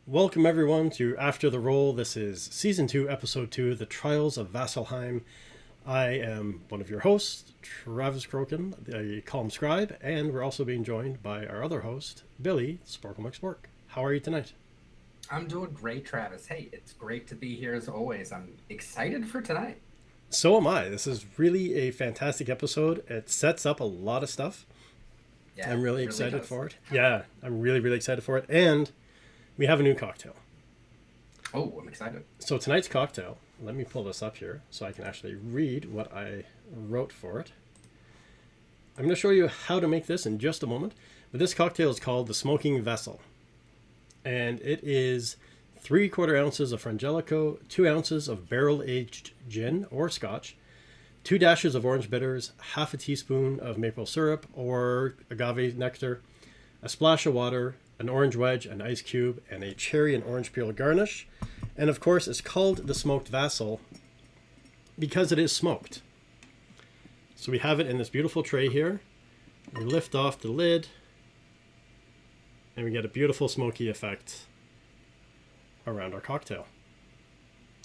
Welcome everyone to After the Roll. This is Season 2, Episode 2, The Trials of Vasselheim. I am one of your hosts, Travis Crokin, the Calm Scribe, and we're also being joined by our other host, Billy, Sporkle McSpork. How are you tonight? I'm doing great, Travis. Hey, it's great to be here as always. I'm excited for tonight. So am I. This is really a fantastic episode. It sets up a lot of stuff. Yeah, I'm it really really excited does. for it. Yeah, I'm really excited for it. And we have a new cocktail. Oh, I'm excited. So tonight's cocktail, let me pull this up here so I can actually read what I wrote for it. I'm going to show you how to make this in just a moment, but this cocktail is called the Smoking Vessel. And it is 3/4 ounces of Frangelico, 2 ounces of barrel-aged gin or scotch, 2 dashes of orange bitters, half a teaspoon of maple syrup or agave nectar, a splash of water, an orange wedge, an ice cube, and a cherry and orange peel garnish. And of course, it's called the Smoked Vassal because it is smoked. So we have it in this beautiful tray here. We lift off the lid, and we get a beautiful smoky effect around our cocktail.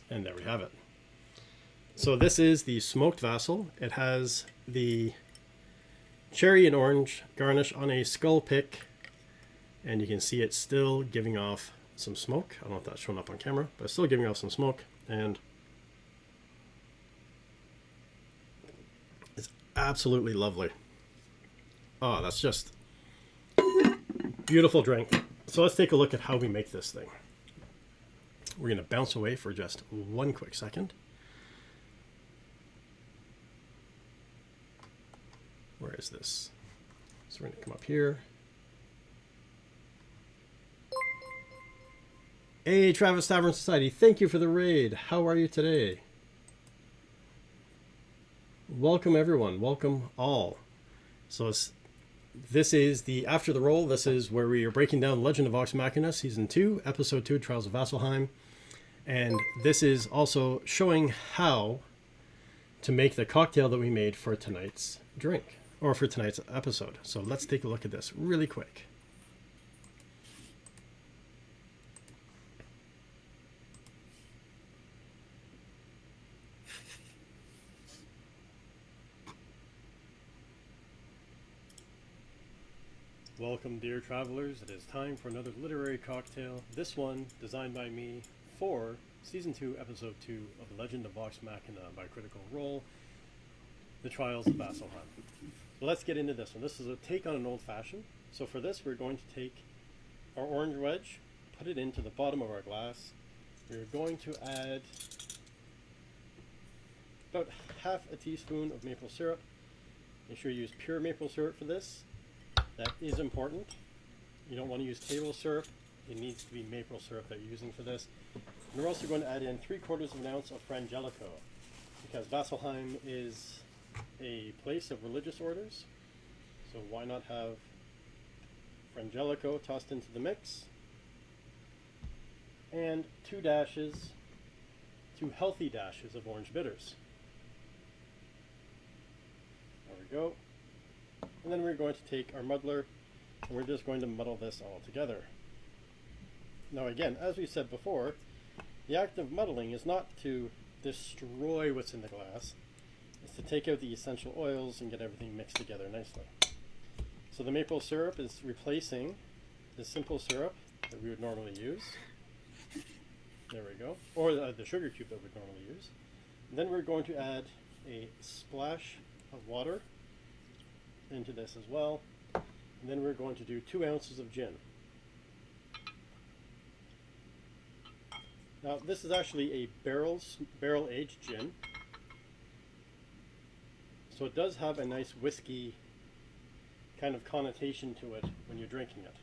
And there we have it. So this is the Smoked Vassal. It has the cherry and orange garnish on a skull pick, and you can see it's still giving off some smoke. I don't know if that's showing up on camera, but it's still giving off some smoke, and it's absolutely lovely. Oh, that's just beautiful drink. So let's take a look at how we make this thing. We're going to bounce away for just one quick second. Where is this? So we're going to come up here. Hey, Travis Tavern Society, thank you for the raid. How are you today? Welcome, everyone. Welcome all. So this is the After the Roll. This is where we are breaking down Legend of Vox Machina, Season 2, Episode 2, Trials of Vasselheim. And this is also showing how to make the cocktail that we made for tonight's drink, or for tonight's episode. So let's take a look at this really quick. Welcome, dear travelers. It is time for another literary cocktail. This one designed by me for Season 2, Episode 2 of The Legend of Vox Machina by Critical Role, The Trials of Vasselheim. So let's get into this one. This is a take on an old-fashioned. So for this, we're going to take our orange wedge, put it into the bottom of our glass. We're going to add about half a teaspoon of maple syrup. Make sure you use pure maple syrup for this. That is important. You don't want to use table syrup. It needs to be maple syrup that you're using for this. And we're also going to add in 3/4 of an ounce of Frangelico, because Vasselheim is a place of religious orders. So why not have Frangelico tossed into the mix? And 2 healthy dashes of orange bitters. There we go. And then we're going to take our muddler, and we're just going to muddle this all together. Now again, as we said before, the act of muddling is not to destroy what's in the glass. It's to take out the essential oils and get everything mixed together nicely. So the maple syrup is replacing the simple syrup that we would normally use. There we go. Or the sugar cube that we'd normally use. And then we're going to add a splash of water into this as well. And then we're going to do 2 ounces of gin. Now this is actually a barrel-aged gin. So it does have a nice whiskey kind of connotation to it when you're drinking it.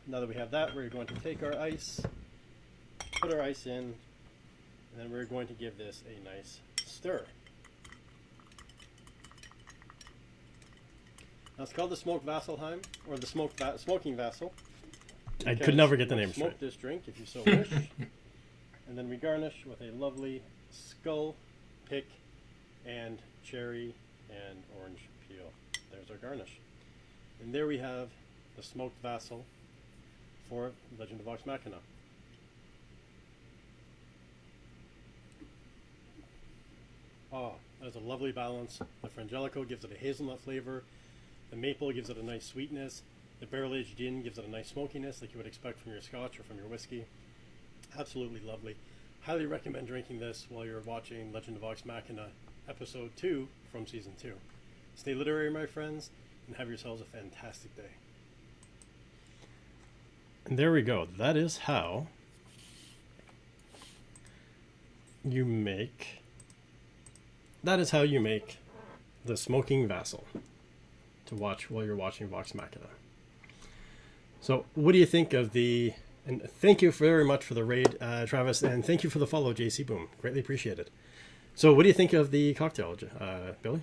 Now that we have that, we're going to take our ice, put our ice in, and then we're going to give this a nice stir. Now it's called the Smoked Vasselheim, or the Smoking Vassal. I could never get the name straight. Smoke this drink if you so wish. And then we garnish with a lovely skull pick and cherry and orange peel. There's our garnish. And there we have the Smoked Vassal for Legend of Vox Machina. Oh, that's a lovely balance. The Frangelico gives it a hazelnut flavor. The maple gives it a nice sweetness. The barrel-aged gin gives it a nice smokiness like you would expect from your scotch or from your whiskey. Absolutely lovely. Highly recommend drinking this while you're watching Legend of Vox Machina Episode 2 from Season 2. Stay literary, my friends, and have yourselves a fantastic day. And there we go. That is how you make... That is how you make the Smoking Vassal to watch while you're watching Vox Machina. So, what do you think of the... And thank you very much for the raid, Travis, and thank you for the follow, JC Boom. Greatly appreciate it. So, what do you think of the cocktail, Billy?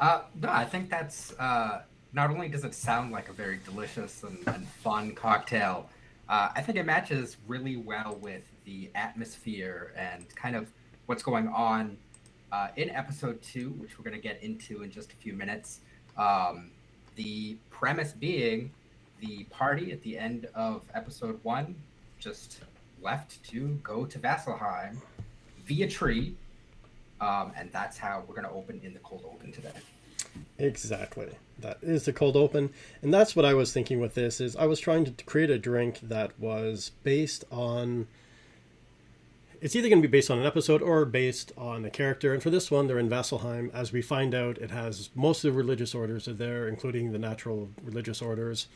No, I think that's not only does it sound like a very delicious and fun cocktail, I think it matches really well with the atmosphere and kind of what's going on in episode 2, which we're going to get into in just a few minutes. The premise being the party at the end of episode 1 just left to go to Vasselheim via tree. And that's how we're going to open in the cold open today. Exactly. That is the cold open. And that's what I was thinking with this is I was trying to create a drink that was based on... It's either going to be based on an episode or based on a character. And for this one, they're in Vasselheim. As we find out, it has most of the religious orders are there, including the natural religious orders.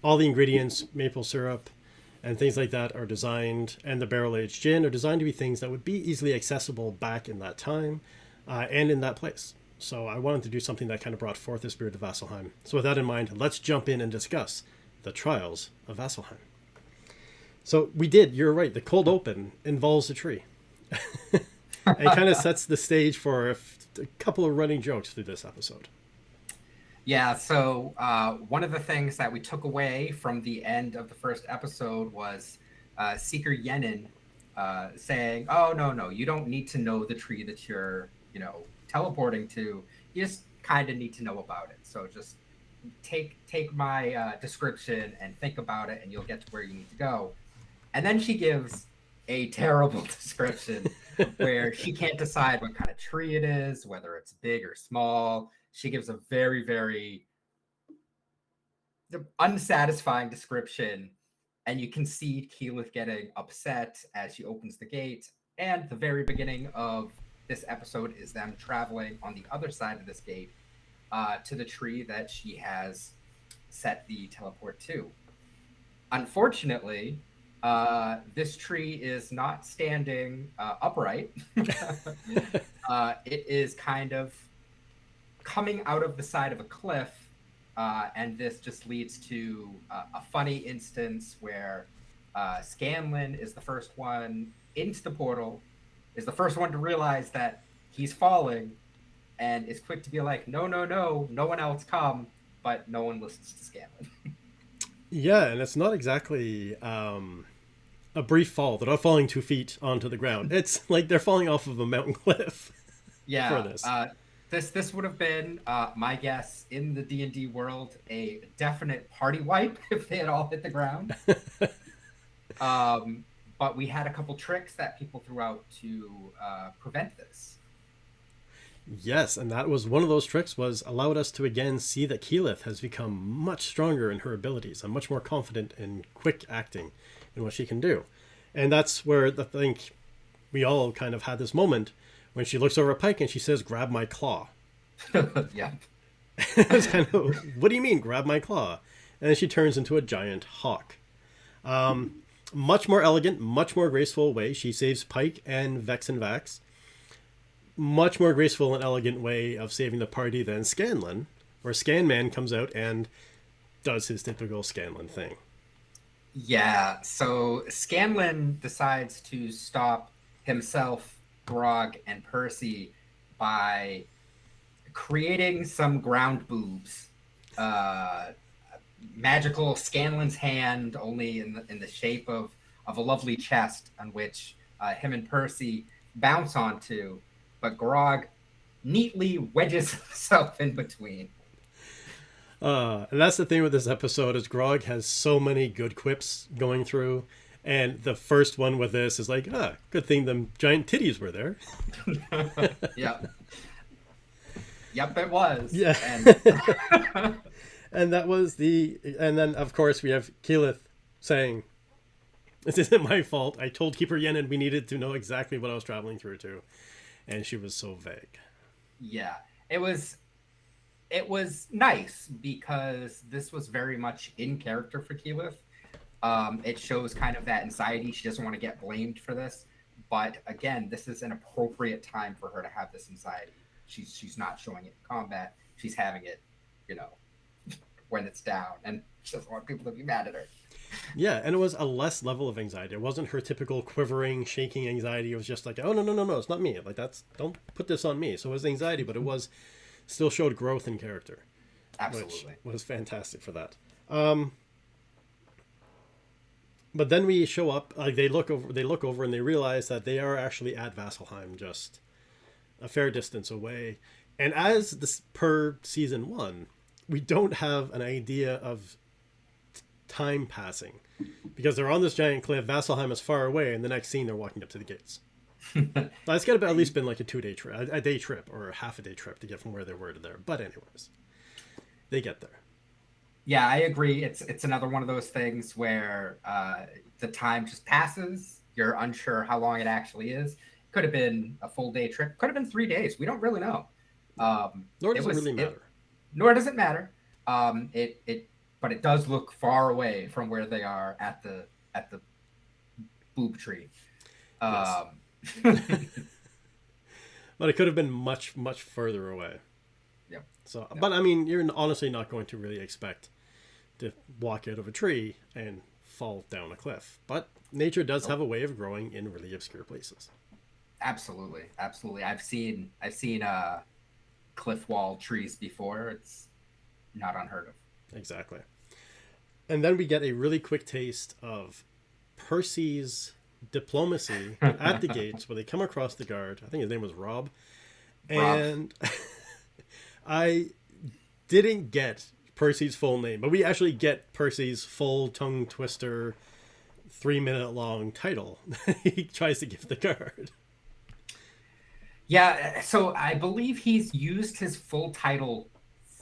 All the ingredients, maple syrup, and things like that are designed, and the barrel-aged gin are designed to be things that would be easily accessible back in that time and in that place. So I wanted to do something that kind of brought forth the spirit of Vasselheim. So with that in mind, let's jump in and discuss the trials of Vasselheim. So we did, you're right, the cold open involves a tree. It kind of sets the stage for a couple of running jokes through this episode. Yeah, so one of the things that we took away from the end of the first episode was Seeker Yenin saying, "Oh, no, you don't need to know the tree that you're, teleporting to. You just kind of need to know about it. So just take my description and think about it, and you'll get to where you need to go." And then she gives a terrible description where she can't decide what kind of tree it is, whether it's big or small. She gives a very, very unsatisfying description, and you can see Keyleth getting upset as she opens the gate. And the very beginning of this episode is them traveling on the other side of this gate to the tree that she has set the teleport to. Unfortunately, this tree is not standing upright. It is kind of coming out of the side of a cliff, and this just leads to a funny instance where Scanlan is the first one into the portal, is the first one to realize that he's falling, and is quick to be like, no one else come, but no one listens to Scanlan. Yeah, and it's not exactly a brief fall. They're not falling 2 feet onto the ground. It's like they're falling off of a mountain cliff. Yeah. For this. This would have been, my guess, in the D&D world, a definite party wipe if they had all hit the ground. But we had a couple tricks that people threw out to prevent this. Yes, and that was one of those tricks was allowed us to again see that Keyleth has become much stronger in her abilities and much more confident in quick acting in what she can do. And that's where I think we all kind of had this moment when she looks over at Pike and she says, "Grab my claw." Yeah. It's kind of, what do you mean, grab my claw? And then she turns into a giant hawk. Much more elegant, much more graceful way. She saves Pike and Vex and Vax. Much more graceful and elegant way of saving the party than Scanlan, where Scanman comes out and does his typical Scanlan thing. Yeah, so Scanlan decides to stop himself, Grog, and Percy by creating some ground boobs. Magical Scanlan's hand, only in the shape of a lovely chest on which him and Percy bounce onto, but Grog neatly wedges himself in between. And that's the thing with this episode is Grog has so many good quips going through, And the first one with this is like, good thing them giant titties were there. Yep. Yep, it was. Yeah. And And that was and then of course we have Keyleth saying, "This isn't my fault. I told Keeper Yenin we needed to know exactly what I was traveling through to," and she was so vague. yeah, it was nice because this was very much in character for Keyleth. It shows kind of that anxiety. She doesn't want to get blamed for this, but again, this is an appropriate time for her to have this anxiety. She's not showing it in combat. She's having it, you know, when it's down, and she doesn't want people to be mad at her. Yeah, and it was a less level of anxiety. It wasn't her typical quivering, shaking anxiety. It was just like, oh no, it's not me. Like don't put this on me. So it was anxiety, but it was still showed growth in character, Absolutely. which was fantastic for that. But then we show up, like they look over and they realize that they are actually at Vasselheim, just a fair distance away. And as this per season 1, we don't have an idea of time passing because they're on this giant cliff. Vasselheim is far away, and the next scene they're walking up to the gates. It's got to at least been like a 2-day trip, a day trip, or a half a day trip to get from where they were to there. But anyways, they get there. Yeah, I agree. It's another one of those things where the time just passes. You're unsure how long it actually is. Could have been a full day trip. Could have been 3 days. We don't really know. Nor does it really matter. Nor does it matter. But it does look far away from where they are at the boob tree. Yes. But it could have been much, much further away. Yep. So, yep. But I mean, you're honestly not going to really expect to walk out of a tree and fall down a cliff. But nature does have a way of growing in really obscure places. Absolutely, absolutely. I've seen cliff wall trees before. It's not unheard of. Exactly. And then we get a really quick taste of Percy's diplomacy at the gates where they come across the guard. I think his name was Rob. And I didn't get Percy's full name, but we actually get Percy's full tongue twister 3-minute long title he tries to give the guard. Yeah, so I believe he's used his full title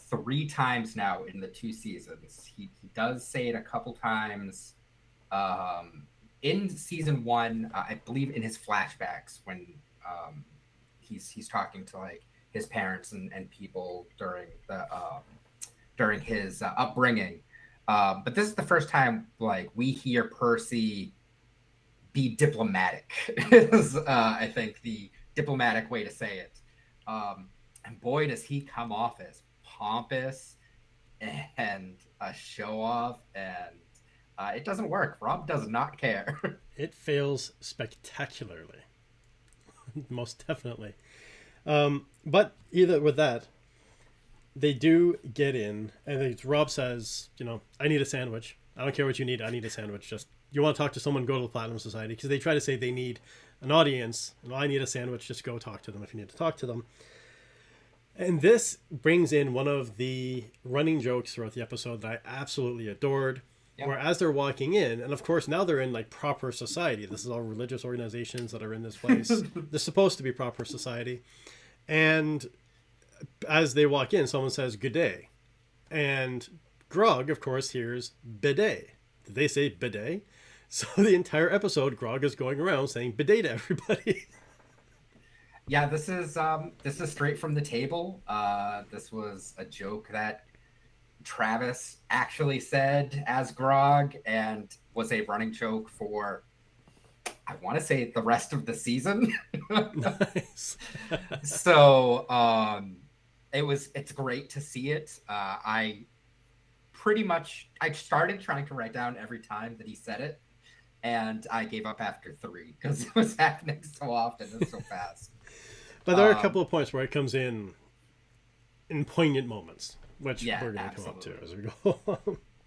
3 times now in the 2 seasons. He does say it a couple times. In season 1, I believe in his flashbacks when he's talking to like his parents and people during his upbringing. But this is the first time like we hear Percy be diplomatic. Is I think the diplomatic way to say it. And boy, does he come off as pompous and a show off, and it doesn't work. Rob does not care. It fails spectacularly. Most definitely. But either with that, they do get in, and Rob says, I need a sandwich. I don't care what you need. I need a sandwich. Just, you want to talk to someone, go to the Platinum Society. Because they try to say they need an audience. I need a sandwich. Just go talk to them if you need to talk to them. And this brings in one of the running jokes throughout the episode that I absolutely adored. Yep. Where as they're walking in, and of course now they're in like proper society. This is all religious organizations that are in this place. They're supposed to be proper society. And as they walk in, someone says, "Good day." And Grog, of course, hears bidet. Did they say bidet? So the entire episode, Grog is going around saying bidet to everybody. Yeah, this is straight from the table. This was a joke that Travis actually said as Grog and was a running joke for, I want to say, the rest of the season. Nice. So it's great to see it. I started trying to write down every time that he said it, and I gave up after 3 because it was happening so often and so fast. But there are a couple of points where it comes in poignant moments, which we're going to come up to as we go.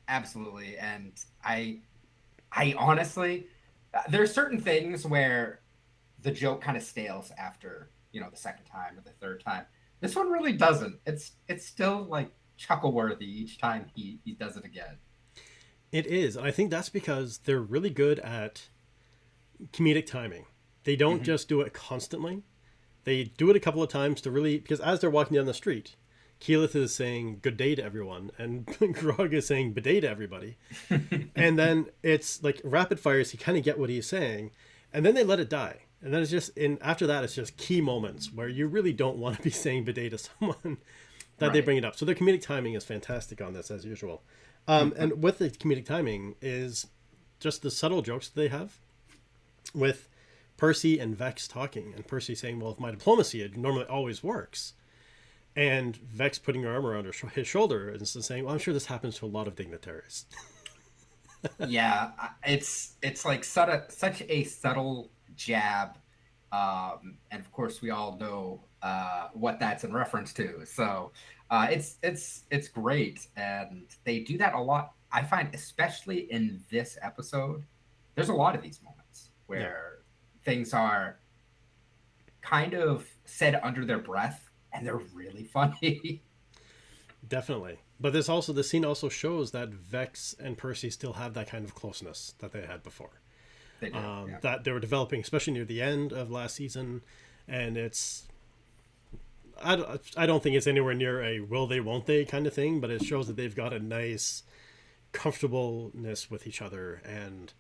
Absolutely. And I honestly, there are certain things where the joke kind of stales after, the second time or the third time. This one really doesn't. It's still like chuckle worthy each time he does it again. It is. And I think that's because they're really good at comedic timing. They don't Hmm. just do it constantly. They do it a couple of times to really, because as they're walking down the street, Keyleth is saying good day to everyone, and Grog is saying bidet to everybody. And then it's like rapid fires, you kind of get what he's saying, and then they let it die. And then it's just, in after that, it's just key moments where you really don't want to be saying bidet to someone that they Right. bring it up. So their comedic timing is fantastic on this, as usual. And with the comedic timing is just the subtle jokes that they have with Percy and Vex talking, and Percy saying, "Well, if my diplomacy, it normally always works," and Vex putting her arm around his shoulder and saying, "Well, I'm sure this happens to a lot of dignitaries." Yeah, it's like such a subtle jab, and of course we all know what that's in reference to. So it's great, and they do that a lot. I find, especially in this episode, there's a lot of these moments Yeah, where things are kind of said under their breath, and they're really funny. definitely. But the scene also shows that Vex and Percy still have that kind of closeness that they had before. They do, yeah. That they were developing, especially near the end of last season, and I don't think it's anywhere near a will they won't they kind of thing, but it shows that they've got a nice comfortableness with each other, and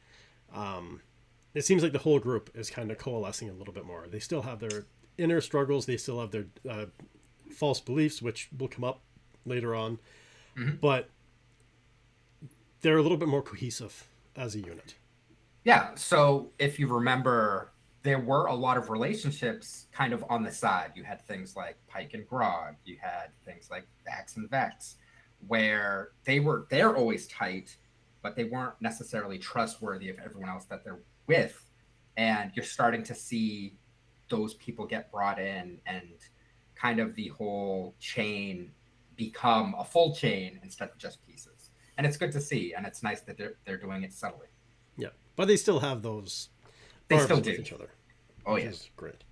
it seems like the whole group is kind of coalescing a little bit more. They still have their inner struggles, they still have their false beliefs, which will come up later on, Mhm. but they're a little bit more cohesive as a unit. Yeah. So if you remember, there were a lot of relationships kind of on the side. You had things like Pike and Grog. You had things like Vax and Vex, where they're always tight, but they weren't necessarily trustworthy of everyone else that they're with. And you're starting to see those people get brought in, and kind of the whole chain become a full chain instead of just pieces. And it's good to see, and it's nice that they're doing it subtly. Yeah, but they still have those They barbs still with do. each other, Oh which yes. is great.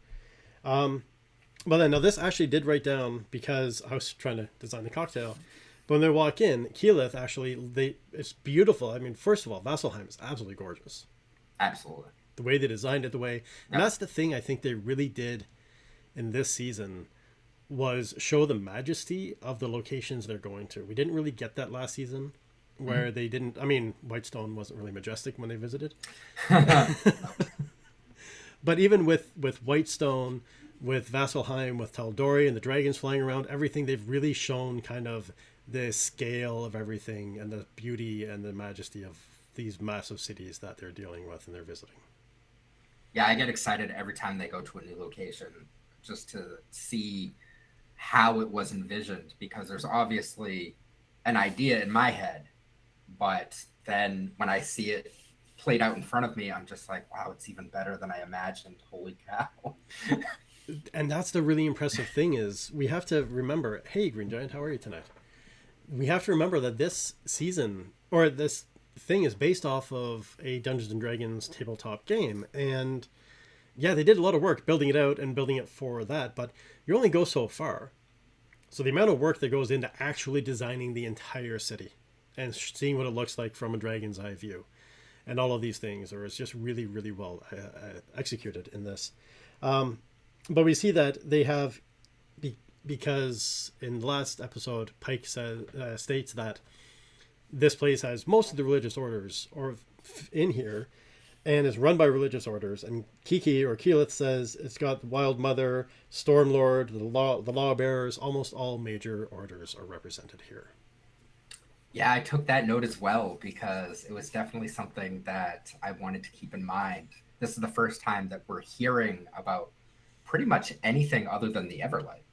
Well, then, now this actually did write down because I was trying to design the cocktail. But when they walk in, Keyleth actually, it's beautiful. I mean, first of all, Vasselheim is absolutely gorgeous. Absolutely. The way they designed it, and Yep. that's the thing I think they really did in this season was show the majesty of the locations they're going to. We didn't really get that last season, where they didn't. I mean, Whitestone wasn't really majestic when they visited, Nope. but even with Whitestone, with Vasselheim, with Tal'Dorei, and the dragons flying around, everything they've really shown kind of the scale of everything and the beauty and the majesty of these massive cities that they're dealing with and they're visiting. Yeah, I get excited every time they go to a new location just to see how it was envisioned, because there's obviously an idea in my head, but then when I see it played out in front of me, I'm just like, wow, it's even better than I imagined. Holy cow. And that's the really impressive thing is we have to remember, hey Green Giant, how are you tonight? We have to remember that this season or this thing is based off of a Dungeons and Dragons tabletop game, and yeah, they did a lot of work building it out and building it for that, but you only go so far. So the amount of work that goes into actually designing the entire city and seeing what it looks like from a dragon's eye view and all of these things, or it's just really, really well executed in this. But we see that they have, because in the last episode, Pike states that this place has most of the religious orders or in here and is run by religious orders. And Kiki or Keyleth says it's got Wild Mother, Stormlord, the Law Bearers, almost all major orders are represented here. Yeah, I took that note as well because it was definitely something that I wanted to keep in mind. This is the first time that we're hearing about pretty much anything other than the Everlight.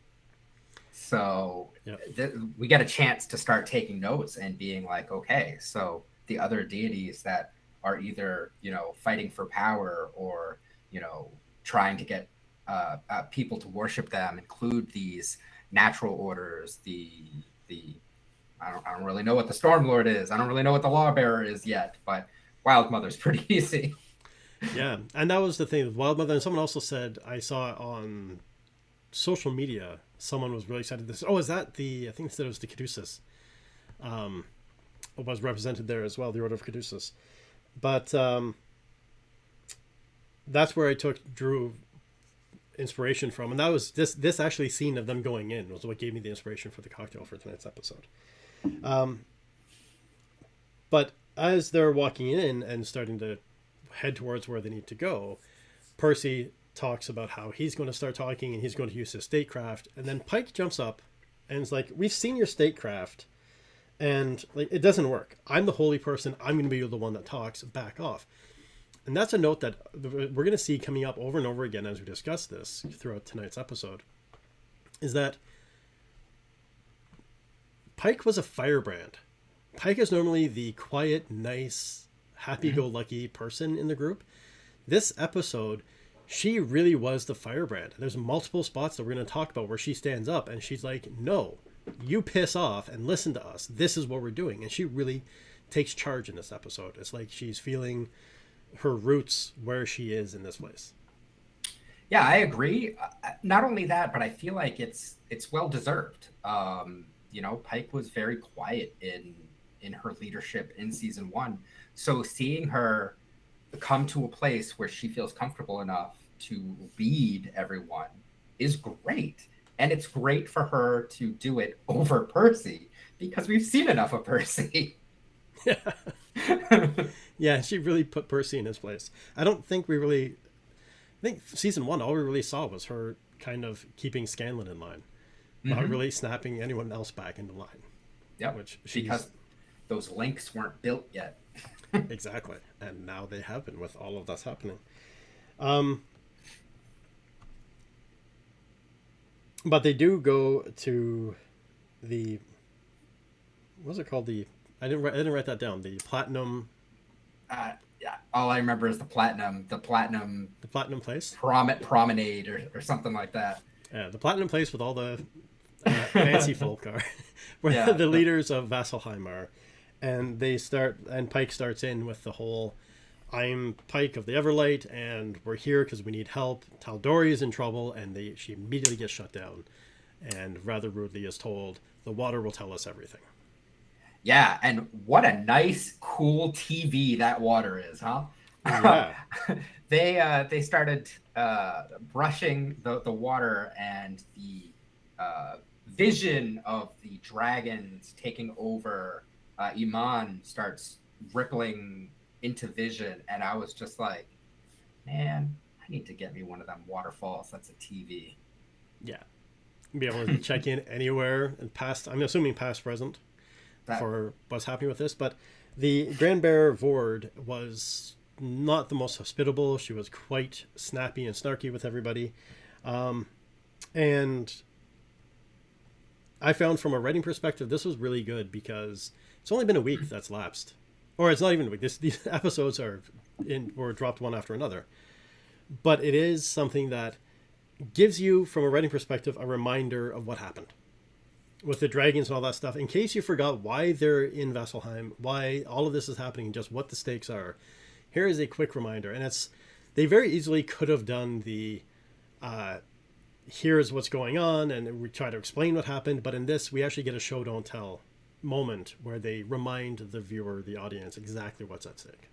So Yep. we get a chance to start taking notes and being like, okay, so the other deities that are either, fighting for power or, trying to get people to worship them include these natural orders, the I don't really know what the Stormlord is. I don't really know what the Lawbearer is yet, but Wild Mother's pretty easy. Yeah, and that was the thing with Wild Mother. And someone also said, I saw it on social media, someone was really excited. This, oh, is that the? I think they said it was the Caduceus. was represented there as well, the Order of Caduceus. But that's where I drew inspiration from, and that was this actually scene of them going in was what gave me the inspiration for the cocktail for tonight's episode. But as they're walking in and starting to head towards where they need to go, Percy talks about how he's going to start talking and he's going to use his statecraft, and then Pike jumps up and is like, "We've seen your statecraft, and like it doesn't work. I'm the holy person. I'm going to be the one that talks. Back off." And that's a note that we're going to see coming up over and over again as we discuss this throughout tonight's episode, is that Pike was a firebrand. Pike is normally the quiet, nice, happy-go-lucky person in the group. This episode, she really was the firebrand. There's multiple spots that we're going to talk about where she stands up and she's like, "No, you piss off and listen to us. This is what we're doing." And she really takes charge in this episode. It's like she's feeling her roots where she is in this place. Yeah, I agree. Not only that, but I feel like it's well deserved. Pike was very quiet in her leadership in season 1. So seeing her come to a place where she feels comfortable enough to lead everyone is great. And it's great for her to do it over Percy because we've seen enough of Percy. Yeah, she really put Percy in his place. I think season 1, all we really saw was her kind of keeping Scanlan in line, not really snapping anyone else back into line. Yeah, because those links weren't built yet. Exactly, and now they have been with all of that's happening. But they do go to the, what's it called? I didn't write that down. The platinum. Yeah, all I remember is the platinum place, promenade or something like that. Yeah, the platinum place with all the fancy folk are, where the leaders of Vasselheim are, and Pike starts in with the whole, "I'm Pike of the Everlight, and we're here because we need help. Tal'Dorei is in trouble," and she immediately gets shut down, and rather rudely is told, "The water will tell us everything." Yeah, and what a nice, cool TV that water is, huh? Yeah. They started brushing the water, and the vision of the dragons taking over Iman starts rippling into vision, and I was just like, man, I need to get me one of them waterfalls that's a TV. Yeah. Be able to check in anywhere and past, I'm assuming past, present. For what's happening with this, but the Grand Bear Vord was not the most hospitable. She was quite snappy and snarky with everybody, and I found from a writing perspective this was really good because it's only been a week that's lapsed, or it's not even a week. These episodes were dropped one after another, but it is something that gives you, from a writing perspective, a reminder of what happened with the dragons and all that stuff, in case you forgot why they're in Vasselheim, why all of this is happening, just what the stakes are. Here is a quick reminder, and they very easily could have done the here's what's going on, and we try to explain what happened, but in this, we actually get a show don't tell moment where they remind the viewer, the audience, exactly what's at stake.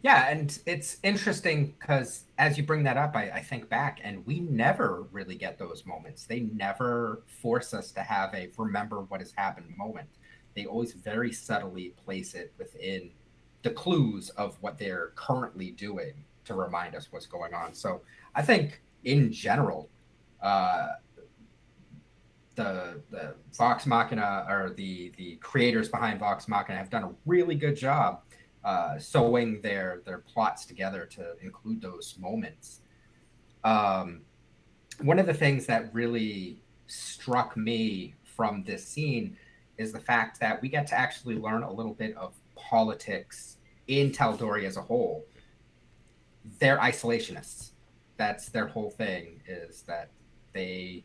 Yeah, and it's interesting because as you bring that up, I think back, and we never really get those moments. They never force us to have a remember what has happened moment. They always very subtly place it within the clues of what they're currently doing to remind us what's going on. So I think in general, the Vox Machina, or the creators behind Vox Machina, have done a really good job sewing their plots together to include those moments. One of the things that really struck me from this scene is the fact that we get to actually learn a little bit of politics in Tal'Dorei as a whole. They're isolationists. That's their whole thing, is that they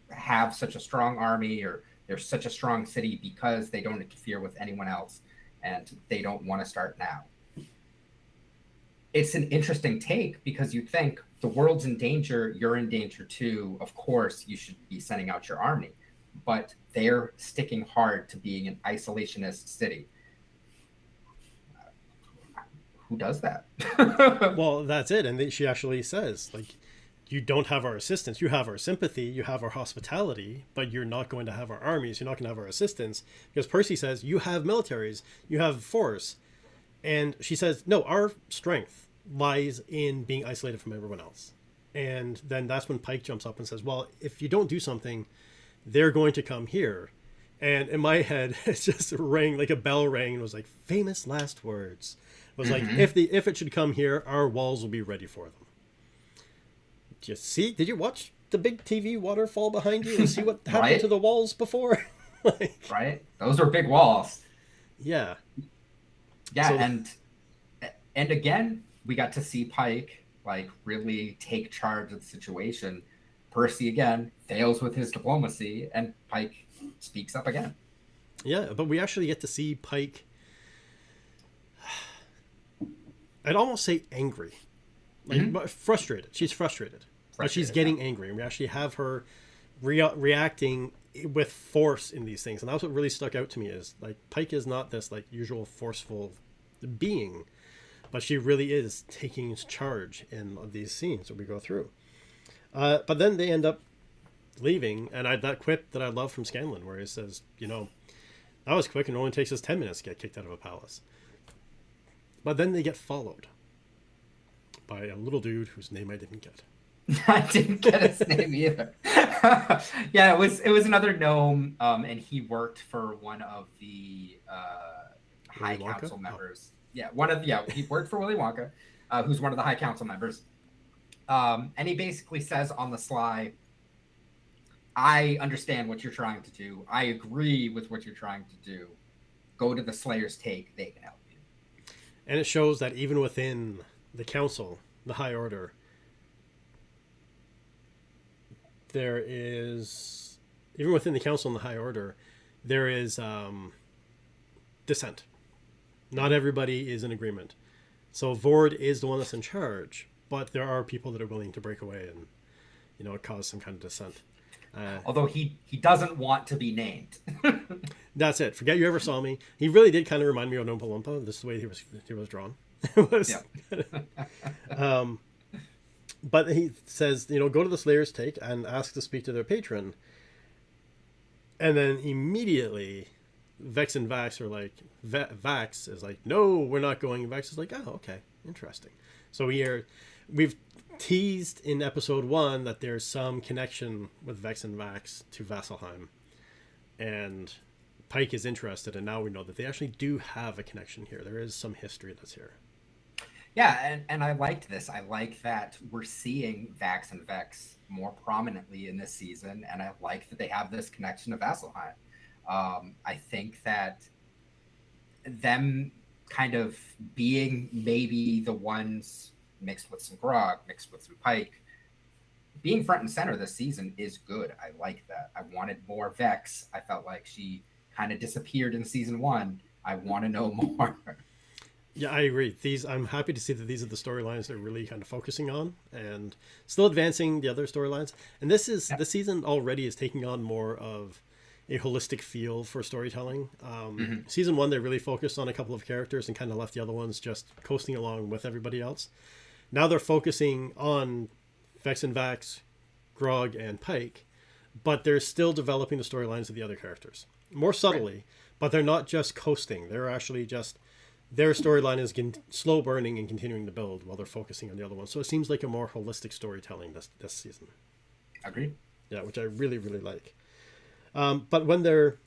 have such a strong army, or they're such a strong city because they don't interfere with anyone else, and they don't want to start now. It's an interesting take because you think the world's in danger, you're in danger too. Of course, you should be sending out your army. but they're sticking hard to being an isolationist city. Who does that? Well, that's it. And she actually says, like, you don't have our assistance. You have our sympathy. You have our hospitality, but you're not going to have our armies. You're not going to have our assistance. Because Percy says, you have militaries. You have force. And she says, no, our strength lies in being isolated from everyone else. And then that's when Pike jumps up and says, well, if you don't do something, they're going to come here. And in my head, it just rang like a bell rang and was like, famous last words. It was like, if it should come here, our walls will be ready for them. Did you watch the big TV waterfall behind you and see what happened Right? to the walls before? Like, Right? Those are big walls. yeah. Yeah, So- and again, we got to see Pike like really take charge of the situation. Percy again fails with his diplomacy, and Pike speaks up again. Yeah, but we actually get to see Pike. I'd almost say angry, like frustrated. She's frustrated, but she's Frustrated, getting angry, and we actually have her reacting with force in these things, and that's what really stuck out to me. Is like Pike is not this like usual forceful being, but she really is taking charge in these scenes that we go through. But then they end up leaving, and that quip that I love from Scanlan, where he says, that was quick and it only takes us 10 minutes to get kicked out of a palace. But then they get followed by a little dude whose name I didn't get. I didn't get his name either. Yeah, it was another gnome, and he worked for one of the High Willy Wonka? Council members. Yeah, he worked for Willy Wonka, who's one of the High Council members. And he basically says on the sly, I understand what you're trying to do. I agree with what you're trying to do. Go to the Slayer's Take. They can help you. And it shows that even within the council, the High Order, there is, even within the council and the High Order, there is dissent. Not everybody is in agreement. So Vord is the one that's in charge, but there are people that are willing to break away and, cause some kind of dissent. Although he doesn't want to be named. That's it. Forget you ever saw me. He really did kind of remind me of Oompa Loompa. This is the way he was drawn. It was, but he says, go to the Slayer's Take and ask to speak to their patron. And then immediately, Vex and Vax are like, Vax is like, no, we're not going. Vex is like, oh, okay, interesting. So we've teased in episode 1 that there's some connection with Vex and Vax to Vasselheim. And Pike is interested, and now we know that they actually do have a connection here. There is some history that's here. Yeah, and I liked this. I like that we're seeing Vax and Vex more prominently in this season, and I like that they have this connection to Vasselheim. I think that them kind of being maybe the ones mixed with some Grog, mixed with some Pike, being front and center this season is good. I like that. I wanted more Vex. I felt like she kind of disappeared in season 1. I want to know more. Yeah, I agree. I'm happy to see that these are the storylines they're really kind of focusing on and still advancing the other storylines. And this season already is taking on more of a holistic feel for storytelling. Season 1, they really focused on a couple of characters and kind of left the other ones just coasting along with everybody else. Now they're focusing on Vex and Vax, Grog, and Pike, but they're still developing the storylines of the other characters more subtly. Right. But they're not just coasting. They're actually just, their storyline is slow burning and continuing to build while they're focusing on the other ones. So it seems like a more holistic storytelling this season. Agreed. Yeah, which I really, really like. But when they're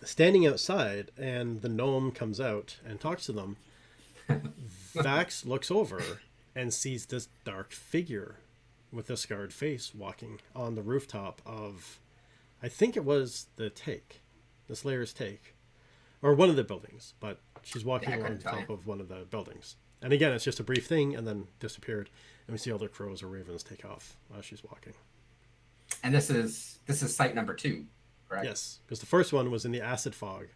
standing outside and the gnome comes out and talks to them, Vax looks over and sees this dark figure with a scarred face walking on the rooftop of, I think it was the Slayer's Take, or one of the buildings, but she's walking along the top of one of the buildings. And again, it's just a brief thing and then disappeared, and we see other crows or ravens take off while she's walking. And this is site number 2, correct? Yes, because the first one was in the acid fog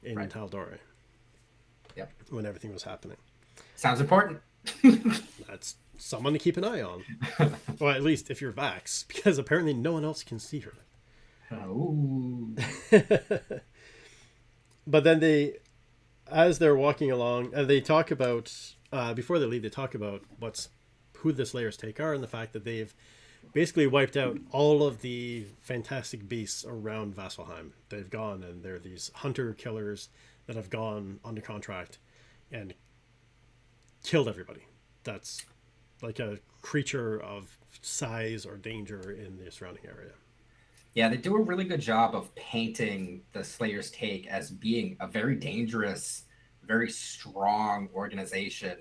in Tal'Dorei. Yep. When everything was happening. Sounds important. That's someone to keep an eye on. Well, at least if you're Vax, because apparently no one else can see her. Ooh. But then they, as they're walking along, they talk about before they leave. They talk about who the Slayer's Take are and the fact that they've basically wiped out all of the fantastic beasts around Vasselheim. They've gone and they're these hunter killers that have gone under contract and killed everybody. That's like a creature of size or danger in the surrounding area. Yeah, they do a really good job of painting the Slayer's Take as being a very dangerous, very strong organization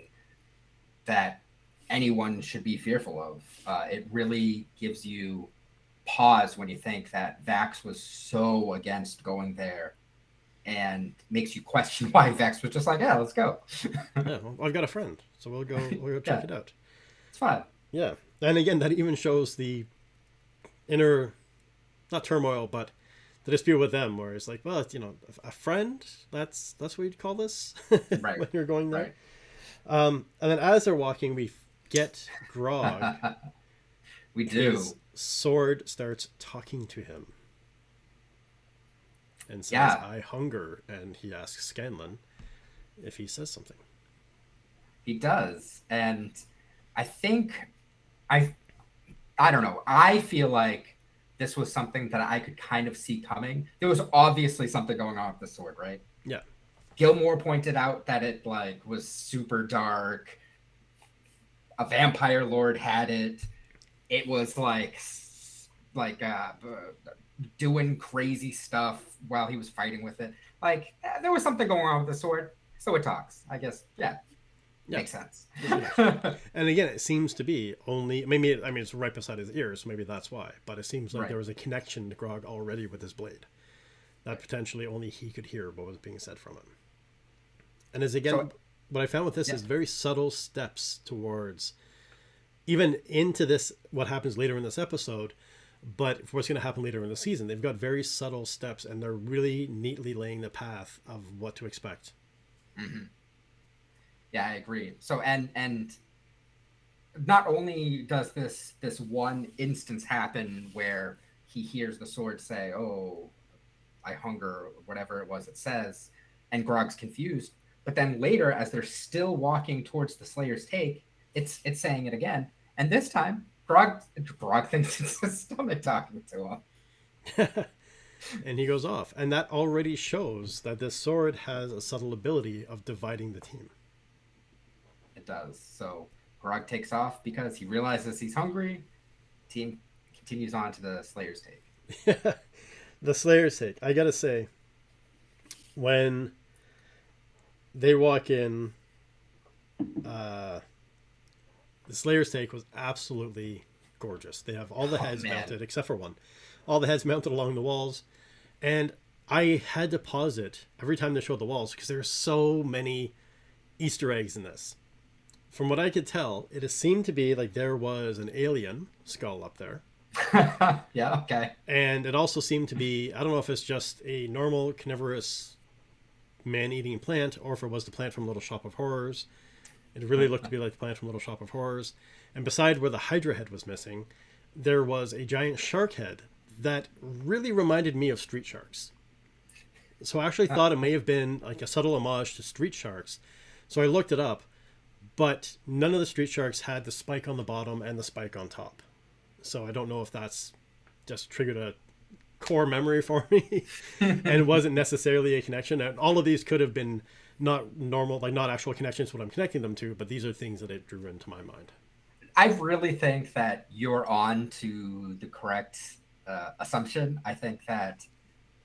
that anyone should be fearful of. It really gives you pause when you think that Vax was so against going there, and makes you question why Vex was just like, yeah, let's go. Yeah, well, I've got a friend, so we'll go check Yeah. it out. It's fun. Yeah, and again, that even shows the inner, not turmoil, but the dispute with them, where it's like, well, it's, a friend. That's what you'd call this Right. when you're going there. Right. And then as they're walking, we get Grog. We do. His sword starts talking to him and says, Yeah. "I hunger," and he asks Scanlan if he says something. He does. And I think I I don't know. I feel like this was something that I could kind of see coming. There was obviously something going on with the sword, right? Yeah. Gilmore pointed out that it like was super dark. A vampire lord had it. It was like doing crazy stuff while he was fighting with it. Like there was something going on with the sword. So it talks. I guess. Yeah. Yeah. Makes sense. And again, it seems to be only maybe it's right beside his ears, so maybe that's why. But it seems like Right. there was a connection to Grog already with his blade, that potentially only he could hear what was being said from him. And as again, So- what I found with this Yeah. is very subtle steps towards even into this what happens later in this episode, but for what's going to happen later in the season. They've got very subtle steps, and they're really neatly laying the path of what to expect. Mhm. Yeah, I agree. So and not only does this one instance happen where he hears the sword say, "Oh, I hunger," or whatever it was it says, and Grog's confused. But then later, as they're still walking towards the Slayer's Take, it's saying it again, and this time Grog thinks it's his stomach talking to him. And he goes off, and that already shows that this sword has a subtle ability of dividing the team. It does. So Grog takes off because he realizes he's hungry. Team continues on to the Slayer's Take. The Slayer's Take, I gotta say, when they walk in, the Slayer's Take was absolutely gorgeous. They have all the heads man. mounted, except for one. All the heads mounted along the walls. And I had to pause it every time they showed the walls because there are so many Easter eggs in this. From what I could tell, it seemed to be like there was an alien skull up there. Yeah, okay. And it also seemed to be, I don't know if it's just a normal carnivorous man-eating plant or if it was the plant from Little Shop of Horrors. It really looked to be like the plant from Little Shop of Horrors. And beside where the Hydra head was missing, there was a giant shark head that really reminded me of Street Sharks. So I actually thought it may have been like a subtle homage to Street Sharks. So I looked it up, but none of the Street Sharks had the spike on the bottom and the spike on top. So I don't know if that's just triggered a core memory for me and wasn't necessarily a connection. And all of these could have been not normal, like not actual connections to what I'm connecting them to, but these are things that it drew into my mind. I really think that you're on to the correct assumption. I think that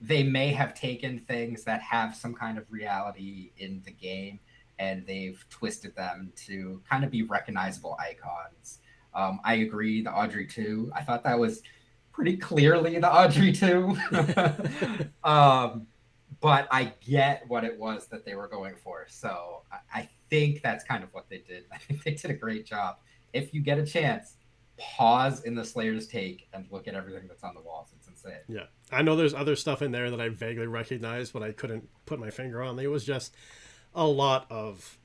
they may have taken things that have some kind of reality in the game and they've twisted them to kind of be recognizable icons. I agree, the Audrey 2. I thought that was pretty clearly the Audrey 2. But I get what it was that they were going for. So I think that's kind of what they did. I think they did a great job. If you get a chance, pause in the Slayer's Take and look at everything that's on the walls. It's insane. Yeah. I know there's other stuff in there that I vaguely recognized, but I couldn't put my finger on. It was just a lot of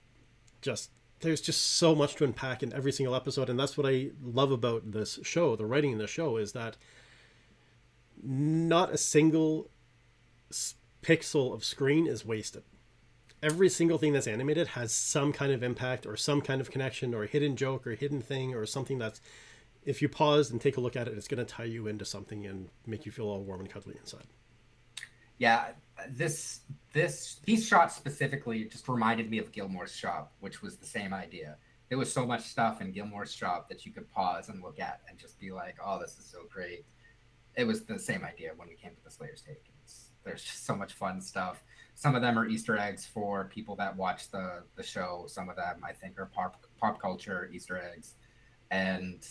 there's just so much to unpack in every single episode. And that's what I love about this show. The writing in the show is that not a single pixel of screen is wasted. Every single thing that's animated has some kind of impact or some kind of connection or a hidden joke or a hidden thing or something that's, if you pause and take a look at it, it's going to tie you into something and make you feel all warm and cuddly inside. Yeah, these shots specifically just reminded me of Gilmore's Shop, which was the same idea. There was so much stuff in Gilmore's Shop that you could pause and look at and just be like, "Oh, this is so great." It was the same idea when we came to the Slayer's Take. There's just so much fun stuff. Some of them are Easter eggs for people that watch the show. Some of them, I think, are pop culture Easter eggs, and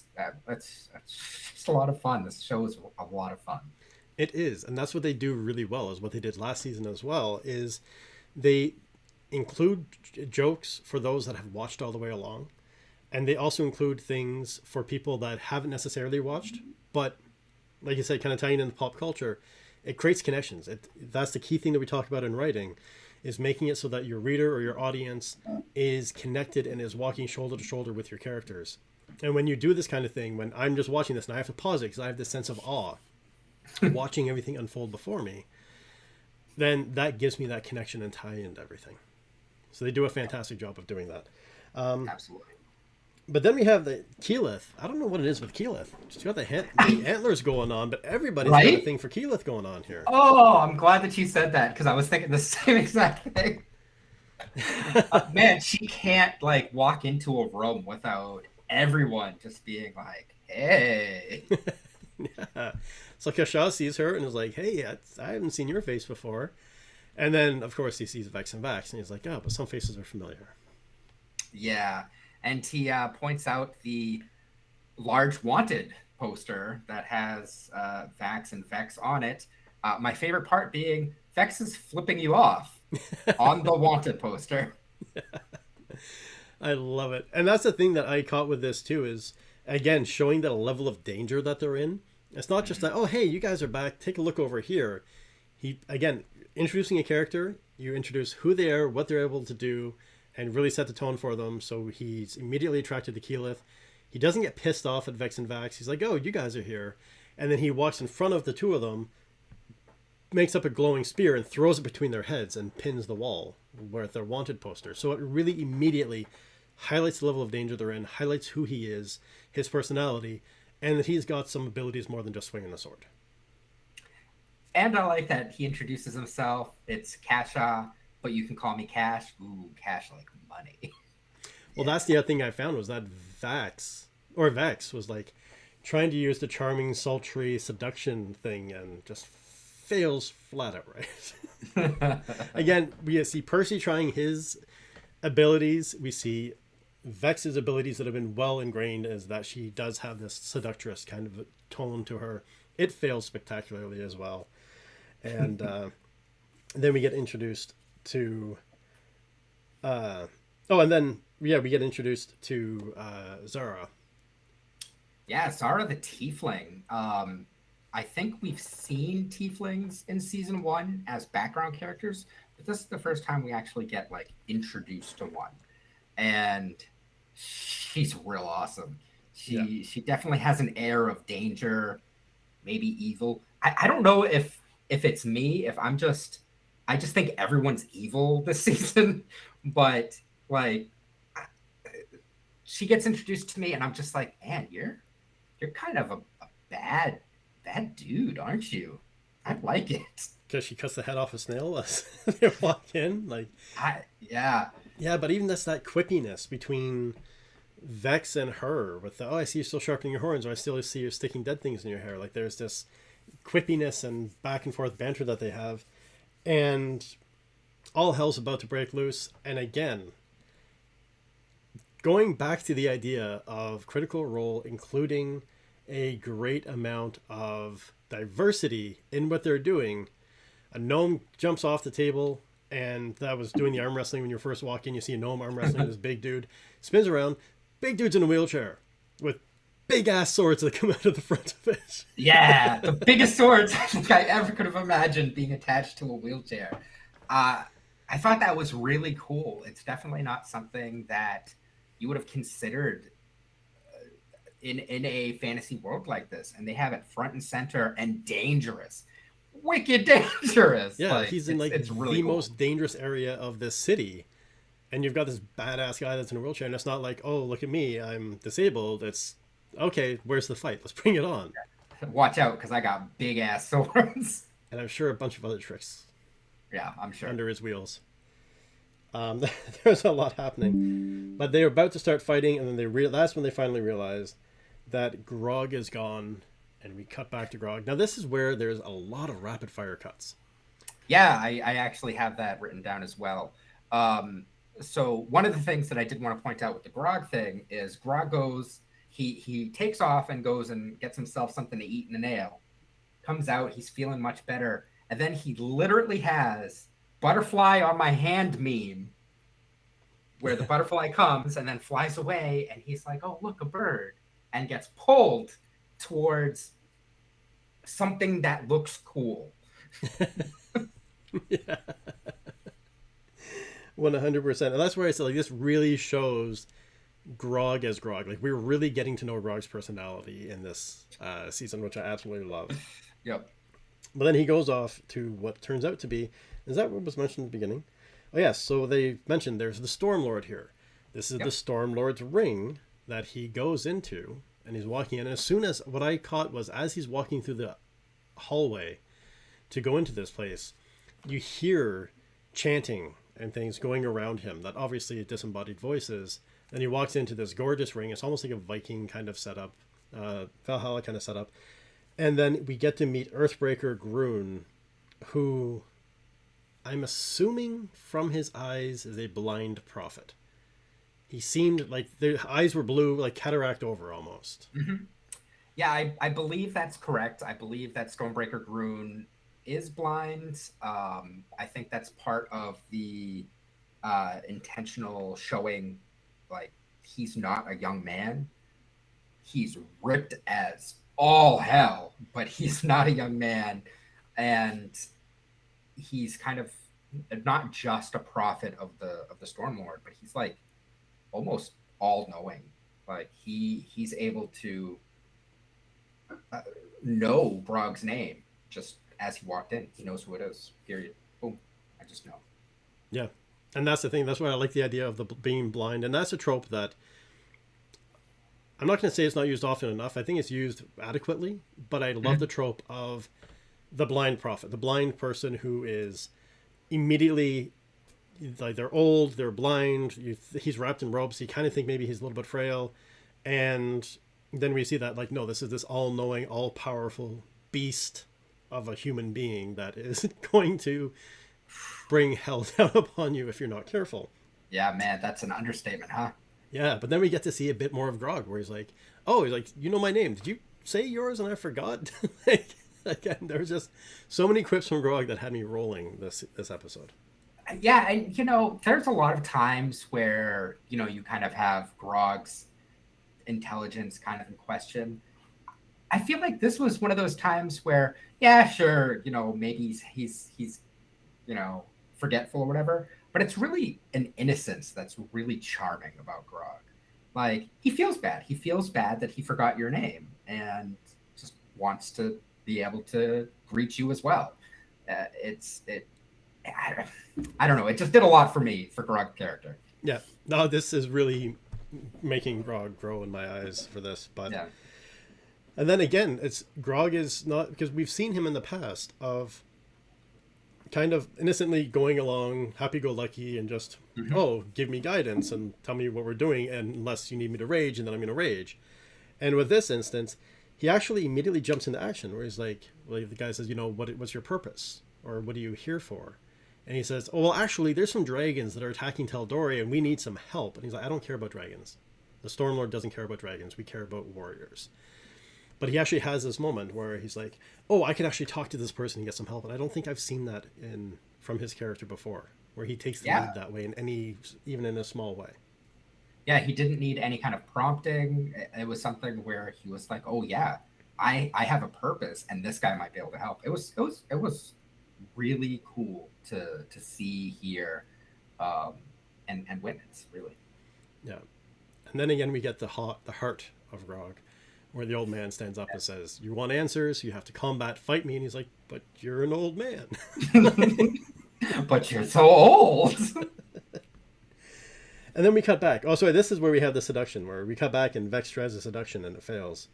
that's just a lot of fun. This show is a lot of fun. It is, and that's what they do really well. Is what they did last season as well. Is they include jokes for those that have watched all the way along, and they also include things for people that haven't necessarily watched, but like you said, kind of tying into pop culture. It creates connections. That's the key thing that we talk about in writing, is making it so that your reader or your audience is connected and is walking shoulder to shoulder with your characters. And when you do this kind of thing, when I'm just watching this and I have to pause it because I have this sense of awe, watching everything unfold before me, then that gives me that connection and tie into everything. So they do a fantastic job of doing that. Absolutely. But then we have the Keyleth. I don't know what it is with Keyleth. She's got the antlers going on, but everybody's got a thing for Keyleth going on here. Oh, I'm glad that you said that because I was thinking the same exact thing. Man, she can't like walk into a room without everyone just being like, "Hey." Yeah. So Kashaw sees her and is like, "Hey, I haven't seen your face before." And then, of course, he sees Vex and Vax, and he's like, "Oh, but some faces are familiar." Yeah. And he points out the large wanted poster that has Vax and Vex on it. My favorite part being Vex is flipping you off on the wanted poster. I love it. And that's the thing that I caught with this too, is again showing that a level of danger that they're in. It's not just that, oh hey, you guys are back, take a look over here. He again introducing a character, you introduce who they are, what they're able to do, and really set the tone for them. So he's immediately attracted to Keyleth. He doesn't get pissed off at Vex and Vax. He's like, oh, you guys are here. And then he walks in front of the two of them, makes up a glowing spear and throws it between their heads and pins the wall where their wanted poster. So it really immediately highlights the level of danger they're in, highlights who he is, his personality, and that he's got some abilities more than just swinging the sword. And I like that he introduces himself. It's Kasha, but you can call me Cash. Ooh, cash like money. Well, that's the other thing I found was that Vex was like trying to use the charming, sultry seduction thing and just fails flat out, right? Again, we see Percy trying his abilities. We see Vex's abilities that have been well ingrained is that she does have this seductress kind of tone to her. It fails spectacularly as well. And then we get introduced to we get introduced to Zara. Yeah, Zara the Tiefling. I think we've seen Tieflings in season 1 as background characters, but this is the first time we actually get like introduced to one. And she's real awesome. She definitely has an air of danger, maybe evil. I don't know if it's me, if I just think everyone's evil this season, but like she gets introduced to me and I'm just like, man, you're kind of a bad dude, aren't you? I like it. Because she cuts the head off a snail as they walk in. Like, yeah. Yeah, but even that quippiness between Vex and her with the, oh, I see you still sharpening your horns, or I still see you sticking dead things in your hair. Like, there's this quippiness and back and forth banter that they have. And all hell's about to break loose. And again, going back to the idea of Critical Role including a great amount of diversity in what they're doing. A gnome jumps off the table, and that was doing the arm wrestling when you first walk in. You see a gnome arm wrestling this big dude. Spins around. Big dude's in a wheelchair with big ass swords that come out of the front of it. Yeah, the biggest swords I think I ever could have imagined being attached to a wheelchair. I thought that was really cool. It's definitely not something that you would have considered in a fantasy world like this, and they have it front and center and dangerous, wicked dangerous. Yeah, Like he's in like it's really the cool. most dangerous area of this city, and you've got this badass guy that's in a wheelchair, and it's not like, oh, look at me, I'm disabled. It's okay. Where's the fight? Let's bring it on. Watch out, because I got big ass swords. And I'm sure a bunch of other tricks Yeah, I'm sure. under his wheels. There's a lot happening, but they're about to start fighting, and then that's when they finally realize that Grog is gone, and we cut back to Grog. Now this is where there's a lot of rapid fire cuts. Yeah, I actually have that written down as well. So one of the things that I did want to point out with the Grog thing is Grog goes, he takes off and goes and gets himself something to eat and an ale. Comes out, he's feeling much better, and then he literally has butterfly on my hand meme, where the butterfly comes and then flies away, and he's like, "Oh, look, a bird," and gets pulled towards something that looks cool. Yeah, 100%. And that's where I said like this really shows Grog as Grog. Like we're really getting to know Grog's personality in this season, which I absolutely love. Yep. But then he goes off to what turns out to be, is that what was mentioned at the beginning? Oh yes, so they mentioned there's the Stormlord here. This is Yep. the Stormlord's ring that he goes into, and he's walking in. And as soon as what I caught was as he's walking through the hallway to go into this place, you hear chanting and things going around him that obviously disembodied voices. And he walks into this gorgeous ring. It's almost like a Viking kind of setup, Valhalla kind of setup. And then we get to meet Earthbreaker Grun, who I'm assuming from his eyes is a blind prophet. He seemed like the eyes were blue, like cataract over almost. Mm-hmm. Yeah, I believe that's correct. I believe that Stormbreaker Grun is blind. I think that's part of the intentional showing, like, he's not a young man. He's ripped as all hell, but he's not a young man. And he's kind of not just a prophet of the Stormlord, but he's like almost all knowing. Like he's able to uh, know Brog's name just as he walked in. He knows who it is. Period. Boom. I just know. Yeah. And that's the thing. That's why I like the idea of the being blind. And that's a trope that I'm not going to say it's not used often enough. I think it's used adequately, but I love the trope of the blind prophet, the blind person who is immediately like they're old, they're blind. He's wrapped in robes. You kind of think maybe he's a little bit frail, and then we see that like no, this is this all-knowing, all-powerful beast of a human being that is going to bring hell down upon you if you're not careful. Yeah, man, that's an understatement, huh? Yeah, but then we get to see a bit more of Grog, where he's like, "Oh, he's like, you know my name? Did you say yours and I forgot?" Like, again, there's just so many quips from Grog that had me rolling this episode. Yeah, and there's a lot of times where you kind of have Grog's intelligence kind of in question. I feel like this was one of those times where, yeah, sure, maybe he's forgetful or whatever, but it's really an innocence that's really charming about Grog. Like he feels bad. He feels bad that he forgot your name and just wants to be able to greet you as well. It. I don't know. It just did a lot for me for Grog character. Yeah, no, this is really making Grog grow in my eyes for this. But Yeah. and then again, it's Grog is not because we've seen him in the past of kind of innocently going along happy-go-lucky and just oh give me guidance and tell me what we're doing and unless you need me to rage and then I'm gonna rage. And with this instance he actually immediately jumps into action where he's like, well, the guy says, what's your purpose or what are you here for? And he says, oh well, actually there's some dragons that are attacking Tal'Dorei and we need some help. And he's like, I don't care about dragons. The Stormlord doesn't care about dragons. We care about warriors. But he actually has this moment where he's like, oh, I can actually talk to this person and get some help. And I don't think I've seen that from his character before, where he takes the lead that way even in a small way. Yeah, he didn't need any kind of prompting. It was something where he was like, oh yeah, I have a purpose and this guy might be able to help. It was really cool to see, hear, and witness, really. Yeah. And then again, we get the heart of Grog, where the old man stands up and says, "You want answers? You have to combat, fight me." And he's like, "But you're an old man." But you're so old. And then we cut back. Oh, sorry, this is where we have the seduction, where we cut back and Vex tries the seduction and it fails.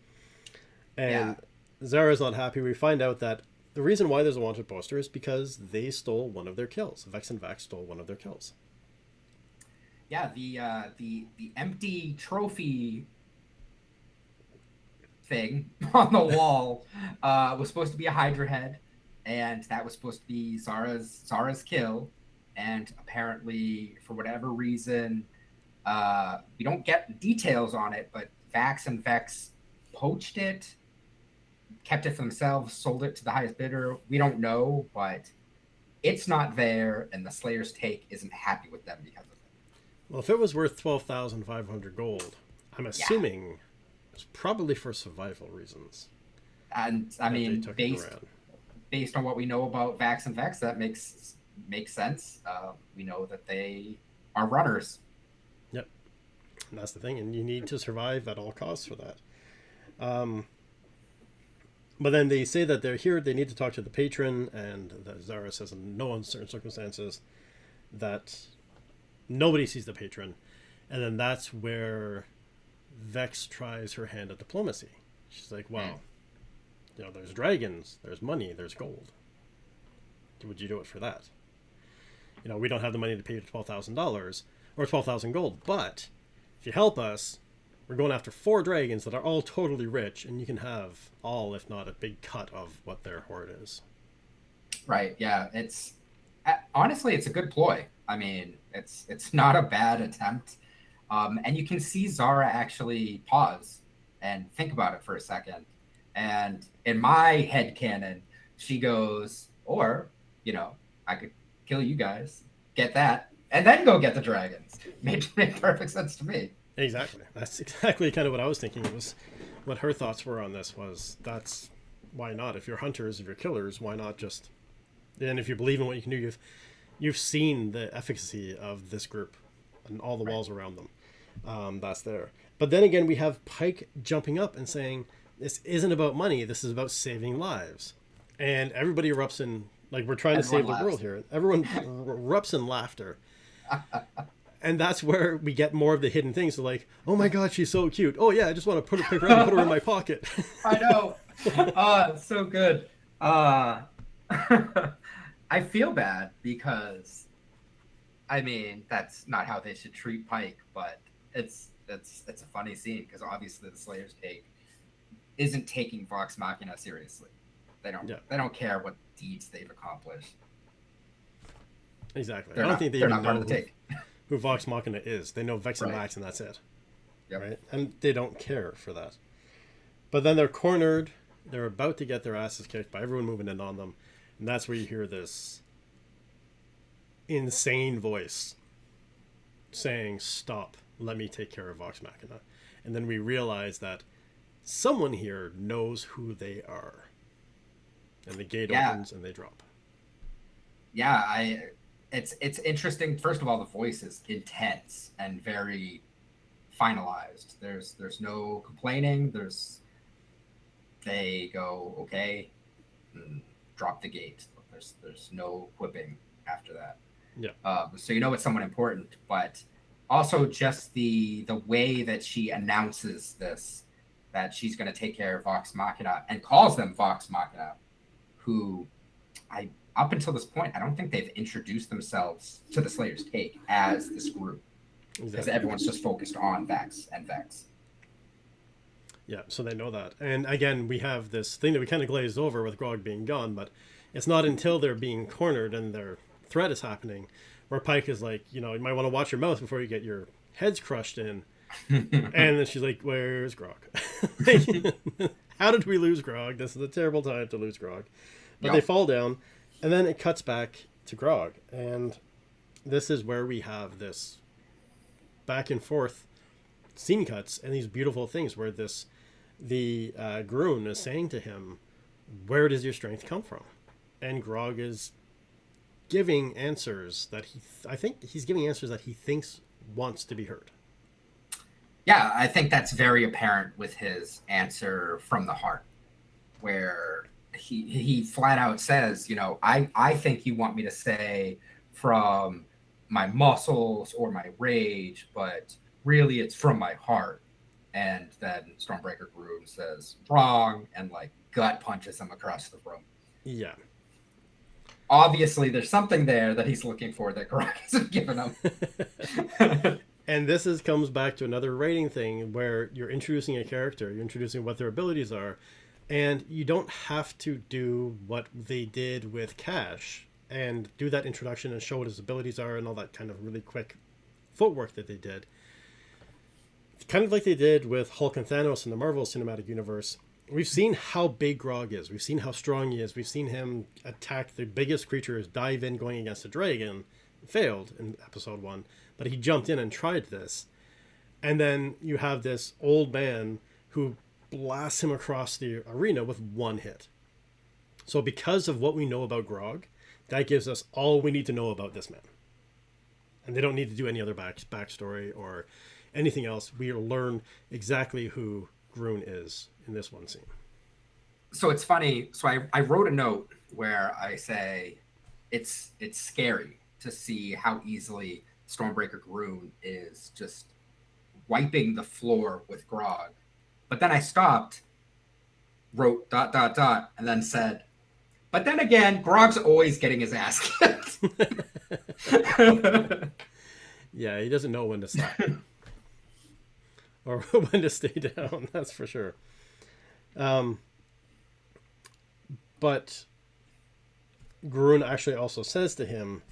And Zara's not happy. We find out that the reason why there's a wanted poster is because they stole one of their kills. Vex and Vax stole one of their kills. Yeah, the empty trophy thing on the wall was supposed to be a Hydra head, and that was supposed to be Zara's kill. And apparently, for whatever reason, we don't get details on it, but Vax and Vex poached it, kept it for themselves, sold it to the highest bidder. We don't know, but it's not there, and the Slayer's Take isn't happy with them because of it. Well, if it was worth 12,500 gold, I'm assuming it's probably for survival reasons. And I mean, based on what we know about Vax and Vex, that makes sense. We know that they are runners. Yep, and that's the thing, and you need to survive at all costs for that. But then they say that they're here, they need to talk to the patron, and that Zara says in no uncertain circumstances that nobody sees the patron. And then that's where Vex tries her hand at diplomacy. She's like, "Well, there's dragons, there's money, there's gold. Would you do it for that? We don't have the money to pay you $12,000 or 12,000 gold, but if you help us, we're going after 4 dragons that are all totally rich, and you can have all, if not a big cut of what their hoard is." Right. Yeah. Honestly, it's a good ploy. I mean, it's not a bad attempt. And you can see Zara actually pause and think about it for a second. And in my headcanon, she goes, or, I could kill you guys, get that, and then go get the dragons. Made perfect sense to me. Exactly. That's exactly kind of what I was thinking. It was what her thoughts were on this was, that's why not? If you're hunters, if you're killers, why not just... And if you believe in what you can do, you've seen the efficacy of this group and all the walls around them. That's there. But then again, we have Pike jumping up and saying, this isn't about money, this is about saving lives. And everybody erupts in, like, we're trying to save the world here. Everyone erupts in laughter. And that's where we get more of the hidden things. So like, "Oh my God, she's so cute. Oh yeah, I just want to pick her up and put her in my pocket." I know. It's so good. I feel bad because, I mean, that's not how they should treat Pike, but it's a funny scene because obviously the Slayer's Take isn't taking Vox Machina seriously. They don't care what deeds they've accomplished. Exactly. I don't think they even know who Vox Machina is. They know Vex and Vax, and that's it. Yep. Right? And they don't care for that. But then they're cornered. They're about to get their asses kicked by everyone moving in on them. And that's where you hear this insane voice saying, "Stop. Let me take care of Vox Machina." And then we realize that someone here knows who they are. And the gate opens and they drop. Yeah, it's interesting. First of all, the voice is intense and very finalized. There's no complaining. They go, "Okay," and drop the gate. There's no whipping after that. Yeah. So it's someone important, but also just the way that she announces this, that she's going to take care of Vox Machina and calls them Vox Machina, who up until this point, I don't think they've introduced themselves to the Slayer's Take as this group. Because everyone's just focused on Vax and Vex. Yeah, so they know that. And again, we have this thing that we kind of glazed over with Grog being gone, but it's not until they're being cornered and their threat is happening where Pike is like, you might want to watch your mouth before you get your heads crushed in. And then she's like, "Where's Grog?" How did we lose Grog? This is a terrible time to lose Grog. But they fall down, and then it cuts back to Grog. And this is where we have this back and forth scene cuts and these beautiful things where the Groon is saying to him, "Where does your strength come from?" And Grog is giving answers that I think he's giving answers that he thinks wants to be heard. Yeah, I think that's very apparent with his answer from the heart, where he flat out says, I think you want me to say from my muscles or my rage, but really it's from my heart. And then Stormbreaker Groom says wrong and like gut punches him across the room. Yeah. Obviously, there's something there that he's looking for that Grok hasn't given him. And this comes back to another writing thing where you're introducing a character, you're introducing what their abilities are, and you don't have to do what they did with Cash and do that introduction and show what his abilities are and all that kind of really quick footwork that they did. Kind of like they did with Hulk and Thanos in the Marvel Cinematic Universe. We've seen how big Grog is. We've seen how strong he is. We've seen him attack the biggest creatures, dive in going against a dragon. Failed in episode 1, but he jumped in and tried this. And then you have this old man who blasts him across the arena with one hit. So because of what we know about Grog, that gives us all we need to know about this man. And they don't need to do any other backstory or anything else. We learn exactly who Groon is in this one scene. So it's funny. So I wrote a note where I say it's scary to see how easily Stormbreaker Groon is just wiping the floor with Grog. But then I stopped, wrote ... and then said, but then again, Grog's always getting his ass kicked. Yeah, he doesn't know when to stop. Or when to stay down, that's for sure. But Groon actually also says to him,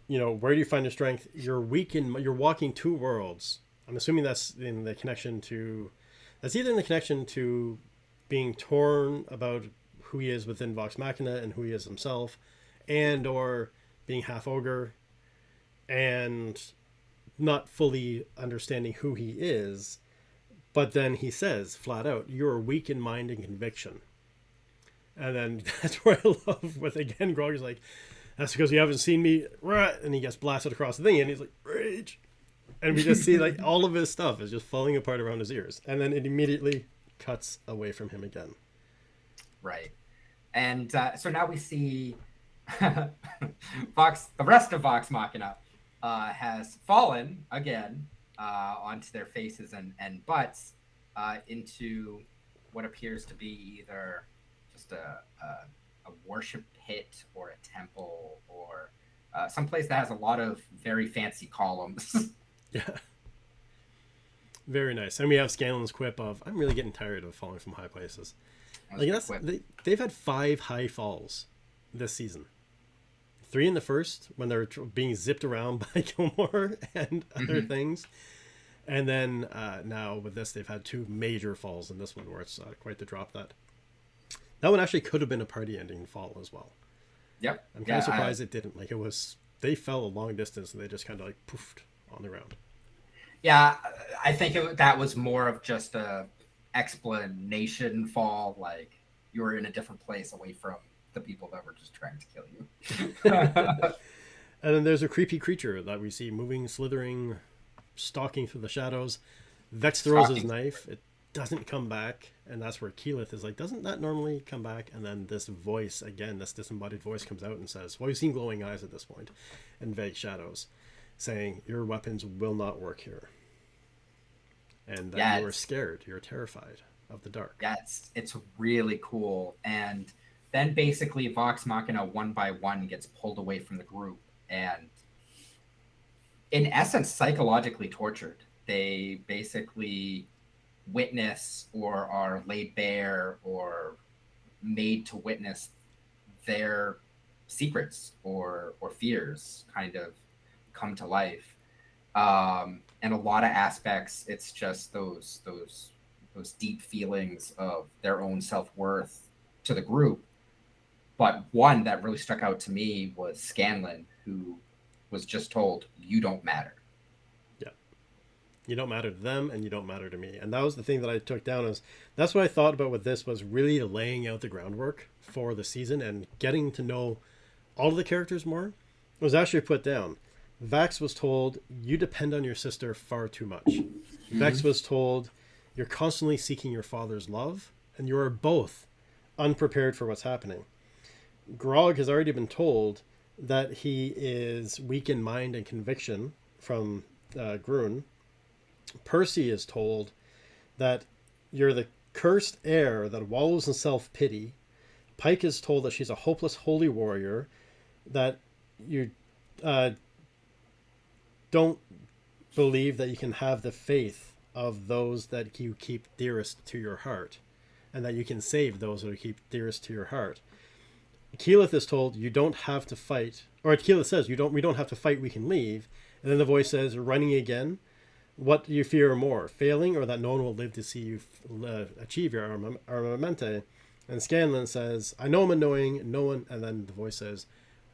where do you find your strength? You're walking two worlds. I'm assuming that's in the connection to, that's either in the connection to being torn about who he is within Vox Machina and who he is himself, and or being half ogre and not fully understanding who he is. But then he says flat out, you're weak in mind and conviction. And then that's where I love with, again, Grog is like, that's because you haven't seen me, and he gets blasted across the thing, and he's like, rage. And we just see like all of his stuff is just falling apart around his ears. And then it immediately cuts away from him again. Right. And so now we see the rest of Vox Machina has fallen again onto their faces and butts into what appears to be either just a worship pit or a temple or someplace that has a lot of very fancy columns. Yeah. Very nice. And we have Scanlan's quip of, I'm really getting tired of falling from high places. They've had 5 high falls this season. 3 in the first when they're being zipped around by Gilmore and other things. And then now with this, they've had 2 major falls in this one where it's quite the drop. That one actually could have been a party ending fall as well. Yep. I'm kind of surprised it didn't. Like, they fell a long distance and they just kind of like poofed on the ground. Yeah, I think that was more of just a explanation fall. Like you were in a different place away from the people that were just trying to kill you. And then there's a creepy creature that we see moving, slithering, stalking through the shadows. Vex throws his knife. It doesn't come back. And that's where Keyleth is like, doesn't that normally come back? And then this voice, again, this disembodied voice comes out and says, well, we've seen glowing eyes at this point and vague shadows saying, your weapons will not work here. And that you are scared. You're terrified of the dark. Yeah, it's really cool. And then basically Vox Machina one by one gets pulled away from the group and in essence psychologically tortured. They basically witness or are laid bare or made to witness their secrets or fears kind of come to life. And a lot of aspects, it's just those deep feelings of their own self-worth to the group. But one that really stuck out to me was Scanlan, who was just told, you don't matter. Yeah. You don't matter to them and you don't matter to me. And that was the thing that I took down is that's what I thought about with this was really laying out the groundwork for the season and getting to know all of the characters more. It was actually put down. Vax was told, you depend on your sister far too much. Vex was told, you're constantly seeking your father's love, and you are both unprepared for what's happening. Grog has already been told that he is weak in mind and conviction from Grun. Percy is told that you're the cursed heir that wallows in self-pity. Pike is told that she's a hopeless holy warrior, that you don't believe that you can have the faith of those that you keep dearest to your heart, and that you can save those that you keep dearest to your heart. Keyleth is told you don't have to fight, or Keyleth says we don't have to fight, we can leave. And then the voice says, running again, what do you fear more, failing, or that no one will live to see you achieve your armamente? And Scanlan says, I know I'm annoying, no one, and then the voice says,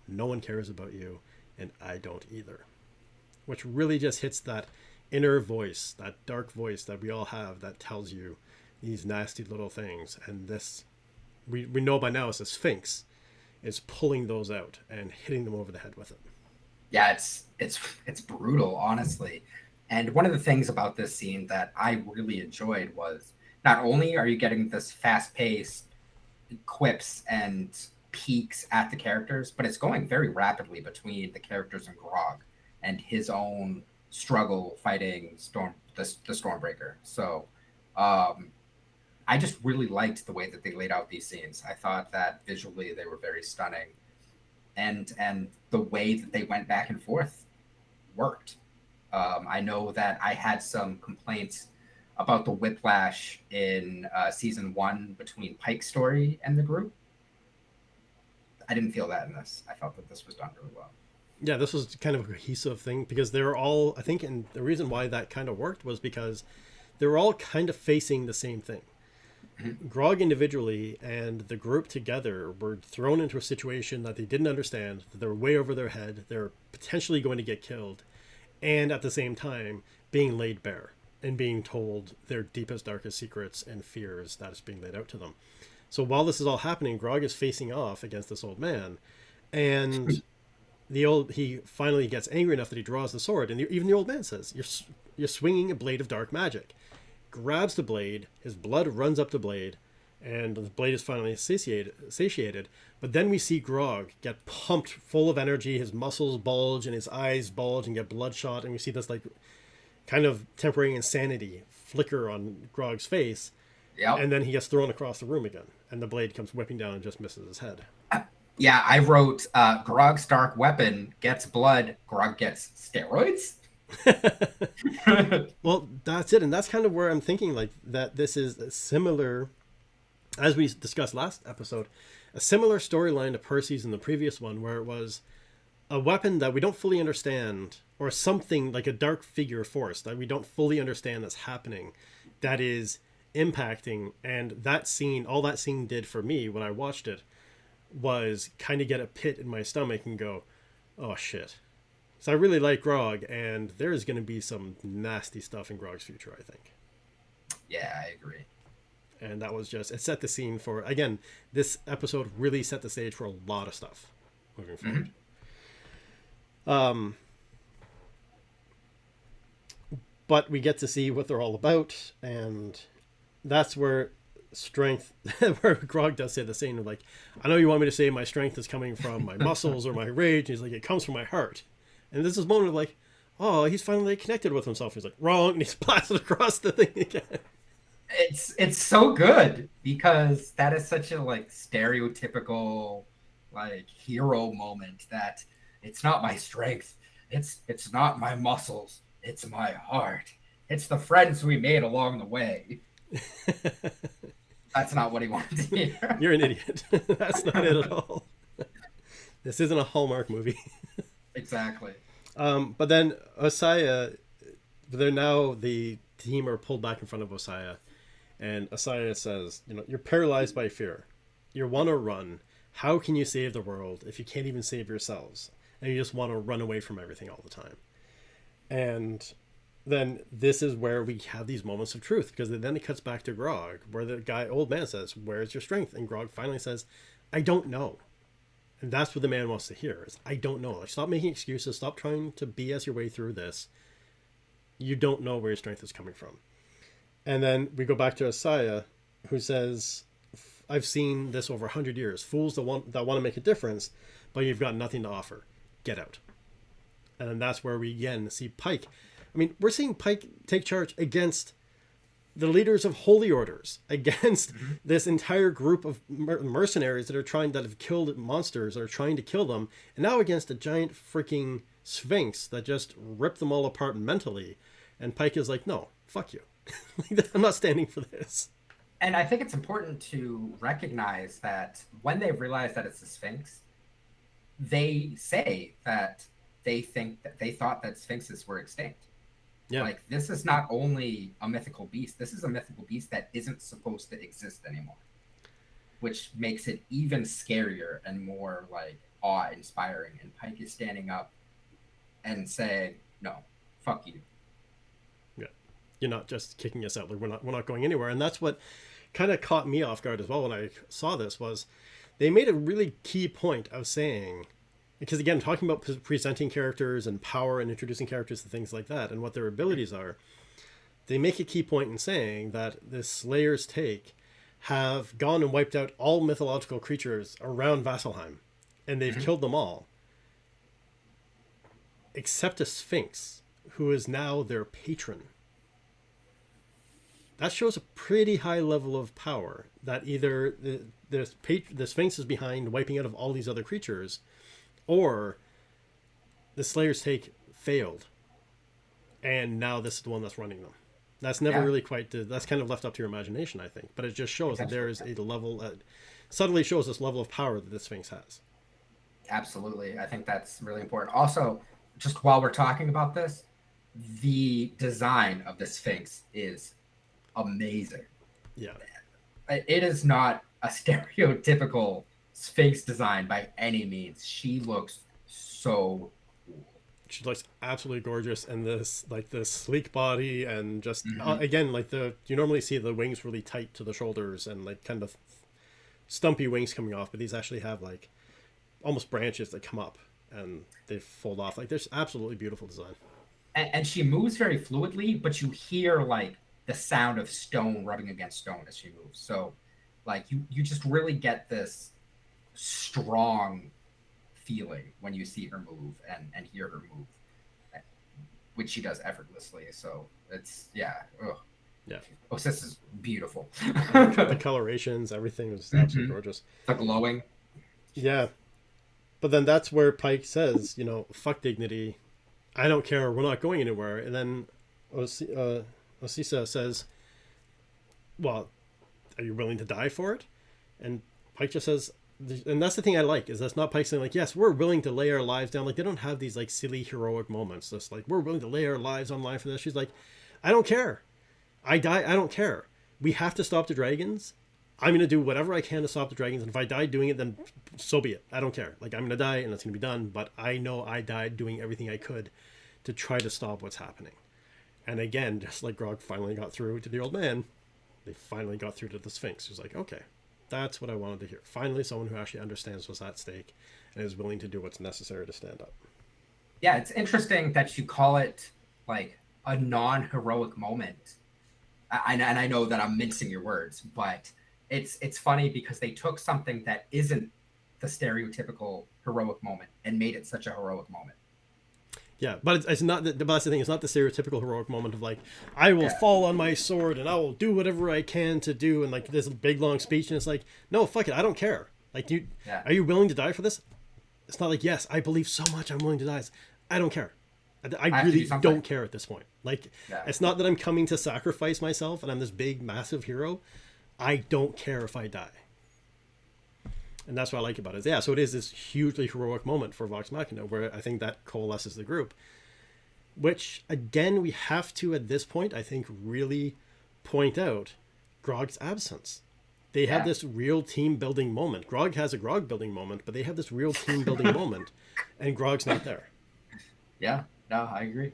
no one cares about you, and I don't either. Which really just hits that inner voice, that dark voice that we all have that tells you these nasty little things. And this, we know by now, it's a Sphinx is pulling those out and hitting them over the head with it. Yeah, it's brutal, honestly. And one of the things about this scene that I really enjoyed was not only are you getting this fast-paced quips and peaks at the characters, but it's going very rapidly between the characters and Grog and his own struggle fighting the Stormbreaker. So I just really liked the way that they laid out these scenes. I thought that visually they were very stunning, and the way that they went back and forth worked. I know that I had some complaints about the whiplash in season 1 between Pike's story and the group. I didn't feel that in this. I felt that this was done really well. Yeah, this was kind of a cohesive thing because they were all, I think, and the reason why that kind of worked was because they were all kind of facing the same thing. Grog individually and the group together were thrown into a situation that they didn't understand, that they were way over their head, they're potentially going to get killed, and at the same time being laid bare and being told their deepest, darkest secrets and fears that is being laid out to them. So while this is all happening, Grog is facing off against this old man, and he finally gets angry enough that he draws the sword, and even the old man says, you're swinging a blade of dark magic. Grabs the blade, his blood runs up the blade, and the blade is finally satiated. But then we see Grog get pumped full of energy, his muscles bulge and his eyes bulge and get bloodshot, and we see this like kind of temporary insanity flicker on Grog's face. Yep. And then he gets thrown across the room again, and the blade comes whipping down and just misses his head. Yeah, I wrote Grog's dark weapon gets blood, Grog gets steroids. Well, that's it, and that's kind of where I'm thinking like that this is similar, as we discussed last episode, a similar storyline to Percy's in the previous one, where it was a weapon that we don't fully understand, or something like a dark figure force that we don't fully understand that's happening, that is impacting. And that scene, all that scene did for me when I watched it was kind of get a pit in my stomach and go, oh shit. So I really like Grog, and there's going to be some nasty stuff in Grog's future, I think. Yeah, I agree. And that was just, it set the scene for, again, this episode really set the stage for a lot of stuff moving forward. But we get to see what they're all about, and that's where strength, where Grog does say the same of like, I know you want me to say my strength is coming from my muscles or my rage. And he's like, it comes from my heart. And there's this moment of like, oh, he's finally connected with himself. He's like, wrong, and he's blasted across the thing again. It's so good because that is such a like stereotypical like hero moment that it's not my strength, it's not my muscles, it's my heart, it's the friends we made along the way. That's not what he wanted to hear. You're an idiot. That's not it at all. This isn't a Hallmark movie. Exactly. But then Osaya, they're now the team are pulled back in front of Osaya, and Osaya says, you know, you're paralyzed by fear. You want to run. How can you save the world if you can't even save yourselves? And you just want to run away from everything all the time. And then this is where we have these moments of truth, because then it cuts back to Grog, where the old man says, where's your strength? And Grog finally says, I don't know. And that's what the man wants to hear is, I don't know. Like, stop making excuses. Stop trying to BS your way through this. You don't know where your strength is coming from. And then we go back to Asaya, who says, I've seen this over 100 years. Fools that want to make a difference, but you've got nothing to offer. Get out. And then that's where we again see Pike. I mean, we're seeing Pike take charge against the leaders of holy orders, against this entire group of mercenaries that have killed monsters, that are trying to kill them, and now against a giant freaking sphinx that just ripped them all apart mentally. And Pike is like, no, fuck you. I'm not standing for this. And I think it's important to recognize that when they realize that it's a sphinx, they say that they thought that sphinxes were extinct. Yeah. Like, this is not only a mythical beast, this is a mythical beast that isn't supposed to exist anymore, which makes it even scarier and more like awe-inspiring. And Pike is standing up and saying, no, fuck you. Yeah. You're not just kicking us out. Like, we're not going anywhere. And that's what kind of caught me off guard as well when I saw this, was they made a really key point of saying, because again, talking about presenting characters and power and introducing characters to things like that and what their abilities are, they make a key point in saying that the Slayer's Take have gone and wiped out all mythological creatures around Vasselheim, and they've killed them all, except a Sphinx, who is now their patron. That shows a pretty high level of power, that either the Sphinx is behind wiping out of all these other creatures, or the Slayer's Take failed, and now this is the one that's running them. That's never really quite, that's kind of left up to your imagination, I think. But it just shows that there is a level, subtly shows this level of power that the Sphinx has. Absolutely. I think that's really important. Also, just while we're talking about this, the design of the Sphinx is amazing. Yeah. It is not a stereotypical Sphinx design by any means. She looks so cool. She looks absolutely gorgeous, and this sleek body, and just again, like you normally see the wings really tight to the shoulders and like kind of stumpy wings coming off, but these actually have like almost branches that come up and they fold off. Like, there's absolutely beautiful design. And she moves very fluidly, but you hear like the sound of stone rubbing against stone as she moves. So like you just really get this strong feeling when you see her move and hear her move, which she does effortlessly. So it's Osis is beautiful. The colorations, everything was absolutely gorgeous. The glowing. Yeah. But then that's where Pike says, fuck dignity, I don't care, we're not going anywhere. And then Osisa says, well, are you willing to die for it? And Pike just says, and that's the thing I like, is that's not Pike saying like, yes, we're willing to lay our lives down. Like, they don't have these like silly heroic moments. That's like, we're willing to lay our lives on line for this. She's like, I don't care. I die. I don't care. We have to stop the dragons. I'm going to do whatever I can to stop the dragons. And if I die doing it, then so be it. I don't care. Like, I'm going to die and it's going to be done. But I know I died doing everything I could to try to stop what's happening. And again, just like Grog finally got through to the old man, they finally got through to the Sphinx. Who's like, okay, that's what I wanted to hear. Finally, someone who actually understands what's at stake and is willing to do what's necessary to stand up. Yeah, it's interesting that you call it like a non-heroic moment. And I know that I'm mincing your words, but it's funny because they took something that isn't the stereotypical heroic moment and made it such a heroic moment. Yeah, but it's not. But that's the thing. It's not the stereotypical heroic moment of like, I will fall on my sword and I will do whatever I can to do, and like this big long speech, and it's like, no, fuck it, I don't care. Like, are you willing to die for this? It's not like, yes, I believe so much, I'm willing to die. I don't care. I really don't care at this point. Like, it's not that I'm coming to sacrifice myself and I'm this big, massive hero. I don't care if I die. And that's what I like about it. Yeah, so it is this hugely heroic moment for Vox Machina, where I think that coalesces the group. Which, again, we have to, at this point, I think, really point out Grog's absence. They have this real team-building moment. Grog has a Grog-building moment, but they have this real team-building moment, and Grog's not there. Yeah, no, I agree.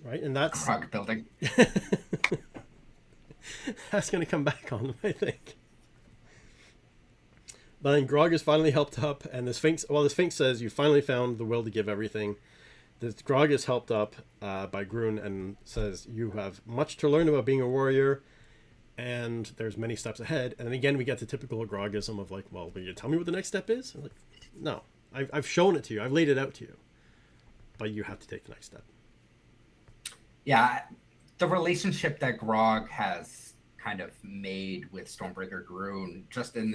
Right, and that's... Grog-building. That's going to come back on them, I think. But then Grog is finally helped up, and the Sphinx says, "You finally found the will to give everything." The Grog is helped up by Grun and says, "You have much to learn about being a warrior, and there's many steps ahead." And then again, we get the typical Grogism of like, "Well, will you tell me what the next step is?" I'm like, no, I've shown it to you. I've laid it out to you, but you have to take the next step. Yeah, the relationship that Grog has kind of made with Stormbreaker Grun, just in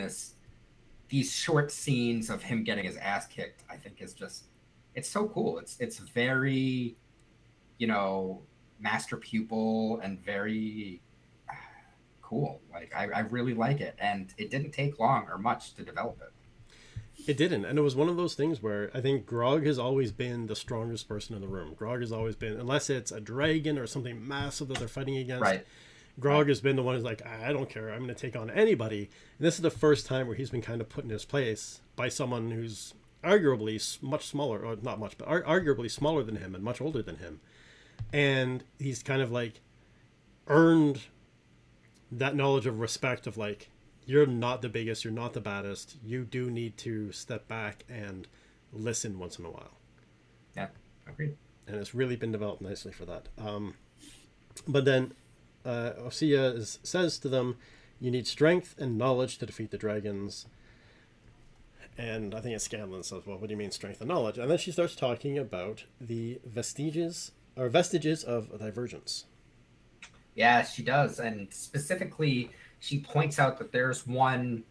these short scenes of him getting his ass kicked, I think is just, it's so cool. It's very, master pupil and very cool. Like I really like it, and it didn't take long or much to develop it. It didn't, and it was one of those things where I think Grog has always been the strongest person in the room. Grog has always been, unless it's a dragon or something massive that they're fighting against. Right. Grog has been the one who's like, I don't care, I'm going to take on anybody. And this is the first time where he's been kind of put in his place by someone who's arguably much smaller, or not much, but arguably smaller than him and much older than him. And he's kind of like earned that knowledge of respect of like, you're not the biggest, you're not the baddest. You do need to step back and listen once in a while. Yeah, agreed. And it's really been developed nicely for that. But then Osea says to them, you need strength and knowledge to defeat the dragons. And I think it's Scanlan says, well, what do you mean strength and knowledge? And then she starts talking about the vestiges of divergence. Yeah, she does. And specifically, she points out that there's one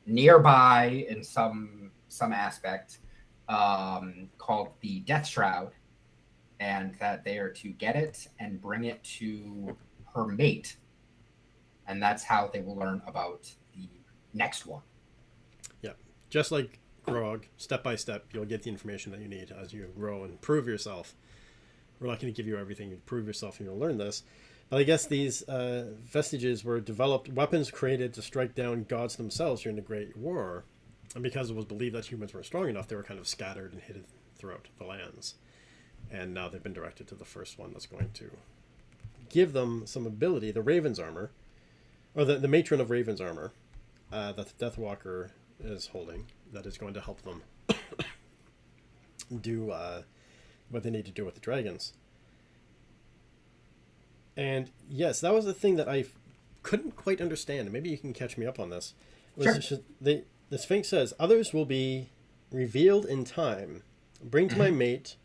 nearby in some aspect called the Death Shroud, and that they are to get it and bring it to her mate. And that's how they will learn about the next one. Yeah, just like Grog, step by step, you'll get the information that you need as you grow and prove yourself. We're not going to give you everything. You prove yourself and you'll learn this. But I guess these vestiges were developed, weapons created to strike down gods themselves during the Great War. And because it was believed that humans weren't strong enough, they were kind of scattered and hidden throughout the lands. And now they've been directed to the first one that's going to give them some ability, the Raven's Armor, or the Matron of Raven's Armor, that the Deathwalker is holding, that is going to help them do what they need to do with the dragons. And yes, that was the thing that I couldn't quite understand. And maybe you can catch me up on this. Sure. The Sphinx says, others will be revealed in time. Bring to my mate,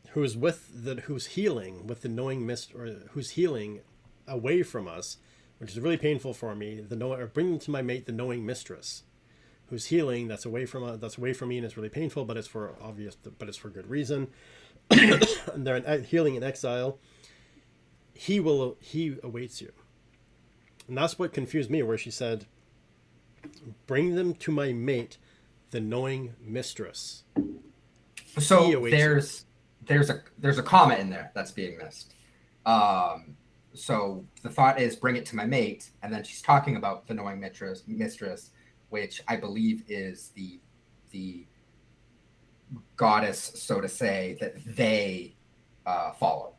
who's healing with the knowing mist, or who's healing away from us, which is really painful for me. Bring to my mate the knowing mistress, who's healing. That's away from me, and it's really painful. But it's for good reason. And they're healing in exile. He awaits you, and that's what confused me. Where she said, "Bring them to my mate, the knowing mistress." So there's a comma in there that's being missed. So the thought is bring it to my mate, and then she's talking about the knowing mistress, which I believe is the goddess, so to say, that they follow,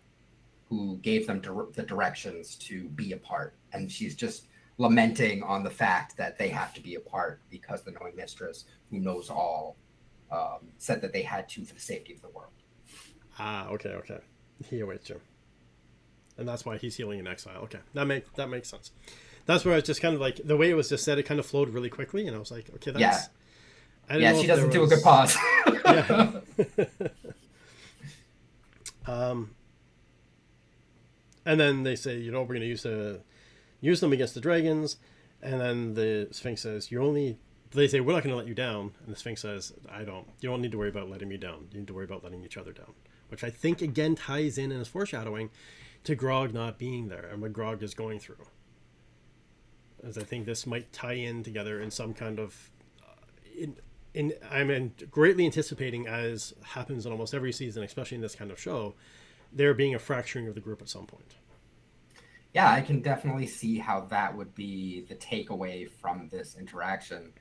who gave them the directions to be apart. And she's just lamenting on the fact that they have to be apart because the knowing mistress, who knows all, said that they had to for the safety of the world. Okay. He awaits you. And that's why he's healing in exile. Okay, that makes sense. That's where it's just kind of like, the way it was just said, it kind of flowed really quickly, and I was like, okay, that's... Yeah. Yeah, she doesn't do a good pause. Yeah. And then they say, we're going to use them against the dragons. And then the Sphinx says, they say, we're not going to let you down. And the Sphinx says, you don't need to worry about letting me down. You need to worry about letting each other down. Which I think, again, ties in and is foreshadowing to Grog not being there and what Grog is going through. As I think this might tie in together in some kind of... I'm greatly anticipating, as happens in almost every season, especially in this kind of show, there being a fracturing of the group at some point. Yeah, I can definitely see how that would be the takeaway from this interaction.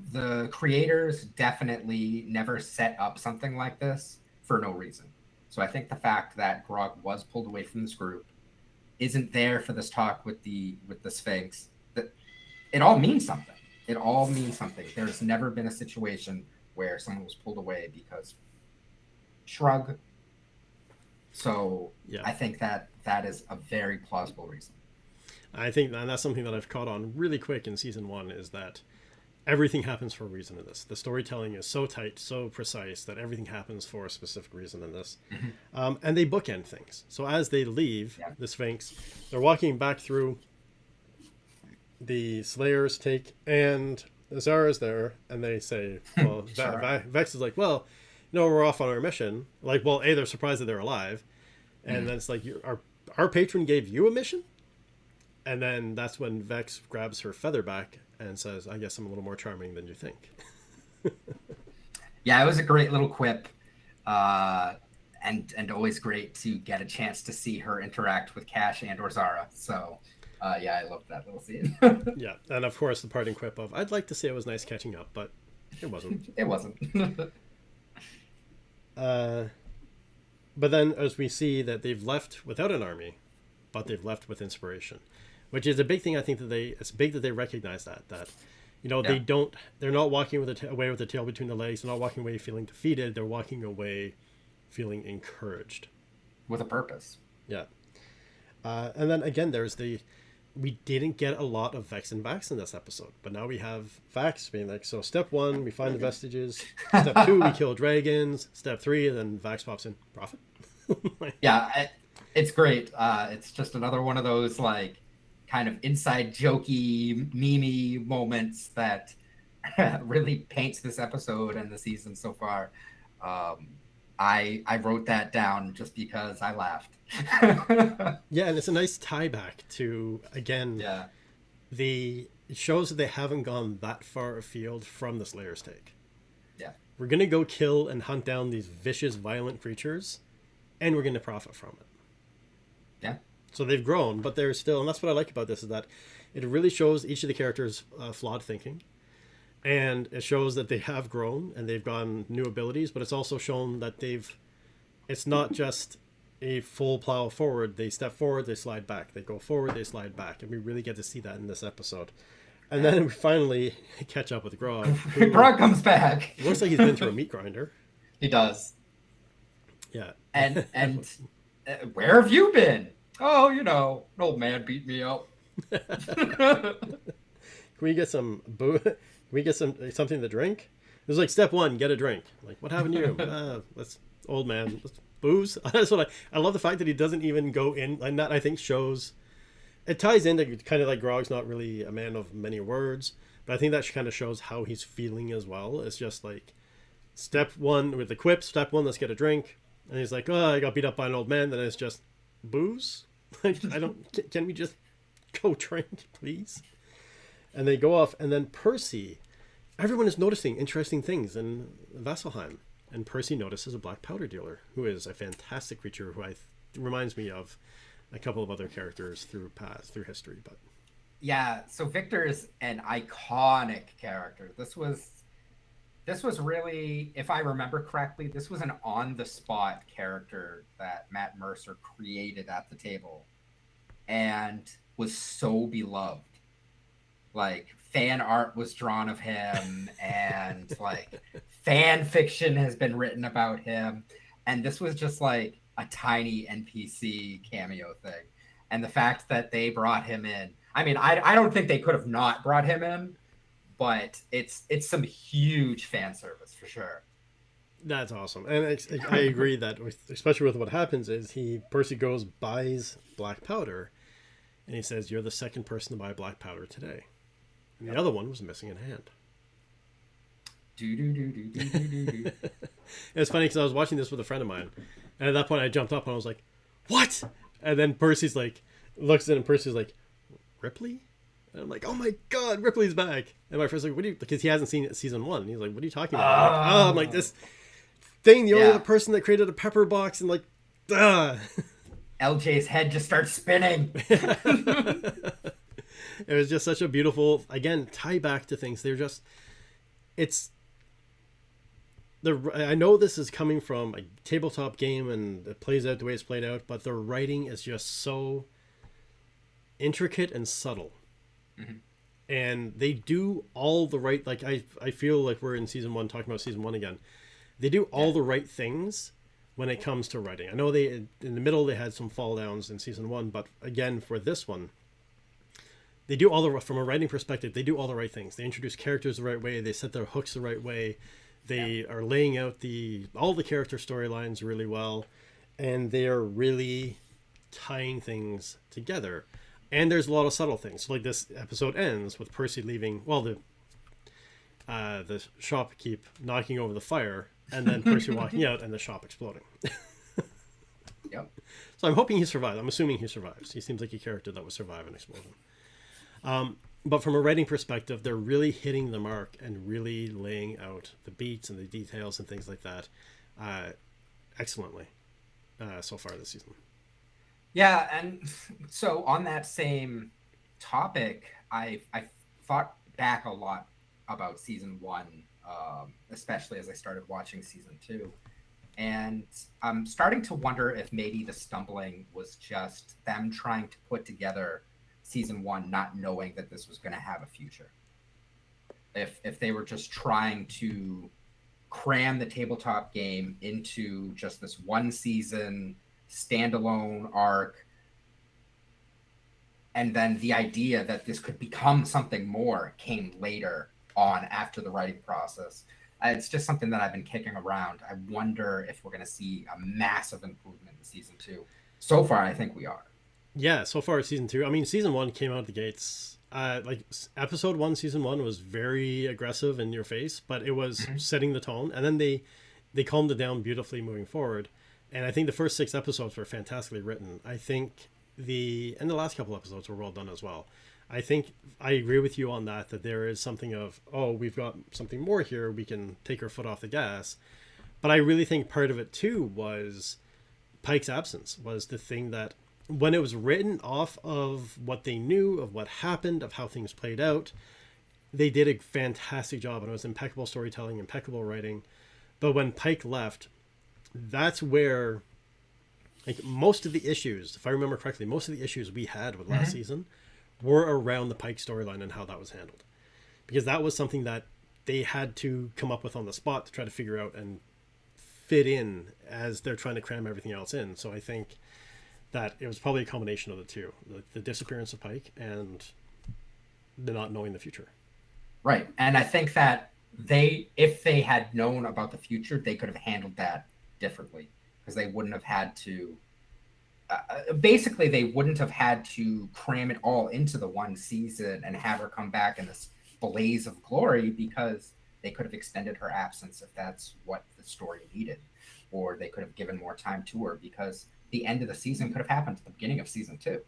The creators definitely never set up something like this for no reason. So I think the fact that Grog was pulled away from this group isn't there for this talk with the Sphinx, that it all means something. It all means something. There's never been a situation where someone was pulled away because shrug. So Yeah. I think that is a very plausible reason. I think and that's something that I've caught on really quick in season 1 is that everything happens for a reason in this. The storytelling is so tight, so precise that everything happens for a specific reason in this. And they bookend things. So as they leave the Sphinx, they're walking back through the Slayer's take, and Zara's there, and they say, well, Sure. Vex is like, well, no, we're off on our mission. Like, well, A, they're surprised that they're alive. And then it's like, our patron gave you a mission? And then that's when Vex grabs her feather back and says, I guess I'm a little more charming than you think. Yeah, it was a great little quip, and always great to get a chance to see her interact with Cash and or Zara. So, yeah, I loved that little scene. Yeah. And of course, the parting quip of, I'd like to say it was nice catching up, but it wasn't. It wasn't. But then as we see that they've left without an army, but they've left with inspiration, which is a big thing. I think that it's big that they recognize that they're not walking away with the tail between the legs. They're not walking away feeling defeated. They're walking away feeling encouraged. With a purpose. Yeah. And then again, we didn't get a lot of Vex and Vax in this episode, but now we have Vax being like, so step 1, we find the vestiges. Step 2, we kill dragons. Step 3, and then Vax pops in, Prophet. Yeah, it's great. It's just another one of those like kind of inside jokey, memey moments that really paints this episode and the season so far. I wrote that down just because I laughed. Yeah, and it's a nice tie back to, again, Yeah. it shows that they haven't gone that far afield from the Slayer's take. Yeah. We're going to go kill and hunt down these vicious, violent creatures, and we're going to profit from it. Yeah. So they've grown, but they're still, and that's what I like about this, is that it really shows each of the characters' flawed thinking. And it shows that they have grown and they've gotten new abilities, but it's also shown that it's not just a full plow forward. They step forward, they slide back. They go forward, they slide back. And we really get to see that in this episode. And then we finally catch up with Grog. Grog comes back. Looks like he's been through a meat grinder. He does. Yeah. And where have you been? Oh, an old man beat me up. Can we get some something to drink? It was like step 1, get a drink. Like, what happened to you? Let's old man. Let's booze. That's what I love the fact that he doesn't even go in, and that I think shows it ties into kind of like Grog's not really a man of many words, but I think that kind of shows how he's feeling as well. It's just like step 1 with the quip, step 1, let's get a drink. And he's like, oh, I got beat up by an old man. Then it's just booze. Can we just go drink, please? And they go off, and then Percy, everyone is noticing interesting things in Vasselheim. And Percy notices a black powder dealer, who is a fantastic creature who reminds me of a couple of other characters through history. But yeah, so Victor is an iconic character. This was really, if I remember correctly, this was an on-the-spot character that Matt Mercer created at the table and was so beloved. Like, fan art was drawn of him, and like fan fiction has been written about him. And this was just like a tiny NPC cameo thing. And the fact that they brought him in, I mean, I don't think they could have not brought him in, but it's some huge fan service for sure. That's awesome. And I agree that especially with what happens is Percy goes, buys black powder, and he says, you're the second person to buy black powder today. And the other one was missing a hand. It's funny because I was watching this with a friend of mine, and at that point I jumped up and I was like, what? And then Percy's like, looks in, and Percy's like, Ripley? And I'm like, oh my god, Ripley's back. And my friend's like, what do you, because he hasn't seen season 1. He's like, what are you talking about? I'm like, this thing, the only other person that created a pepper box, and like, LJ's head just starts spinning. It was just such a beautiful, again, tie back to things. I know this is coming from a tabletop game and it plays out the way it's played out, but the writing is just so intricate and subtle. Mhm. And they do all the right, like I feel like we're in season 1 talking about season 1 again. They do Yeah. all the right things when it comes to writing. I know they in the middle they had some fall downs in season 1, but again for this one, they do all the from a writing perspective, they do all the right things. They introduce characters the right way, they set their hooks the right way. They are laying out the all the character storylines really well, and they are really tying things together. And there's a lot of subtle things. Like this episode ends with Percy leaving. Well, the shopkeep knocking over the fire, and then Percy walking out, and the shop exploding. Yep. So I'm hoping he survives. I'm assuming he survives. He seems like a character that would survive an explosion. But from a writing perspective, they're really hitting the mark and really laying out the beats and the details and things like that excellently so far this season. Yeah, and so on that same topic, I thought back a lot about season 1, especially as I started watching season 2. And I'm starting to wonder if maybe the stumbling was just them trying to put together season 1, not knowing that this was going to have a future. If they were just trying to cram the tabletop game into just this one season standalone arc, and then the idea that this could become something more came later on after the writing process. It's just something that I've been kicking around. I wonder if we're going to see a massive improvement in season 2. So far, I think we are. Yeah, so far season 2. I mean, season 1 came out of the gates. Like episode 1, season 1 was very aggressive in your face, but it was setting the tone, and then they calmed it down beautifully moving forward. And I think the first 6 episodes were fantastically written. I think the last couple episodes were well done as well. I think I agree with you on that there is something of, oh, we've got something more here, we can take our foot off the gas. But I really think part of it too was Pike's absence was the thing that when it was written off of what they knew, of what happened, of how things played out, they did a fantastic job, and it was impeccable storytelling, impeccable writing. But when Pike left, that's where, like, most of the issues, if I remember correctly, most of the issues we had with last season were around the Pike storyline and how that was handled. Because that was something that they had to come up with on the spot to try to figure out and fit in as they're trying to cram everything else in. So I think that it was probably a combination of the two, the disappearance of Pike and the not knowing the future. Right. And I think that if they had known about the future, they could have handled that differently, because they wouldn't have had to, basically they wouldn't have had to cram it all into the one season and have her come back in this blaze of glory, because they could have extended her absence if that's what the story needed, or they could have given more time to her, because the end of the season could have happened at the beginning of season 2.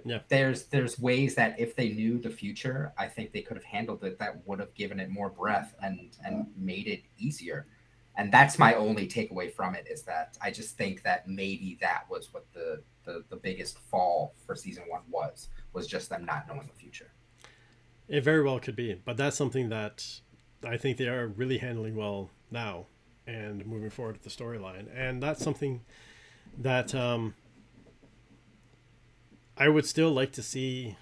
Yeah. There's ways that if they knew the future, I think they could have handled it, that would have given it more breadth and made it easier. And that's my only takeaway from it, is that I just think that maybe that was what the biggest fall for season 1 was just them not knowing the future. It very well could be, but that's something that I think they are really handling well now and moving forward with the storyline. And that's something that I would still like to see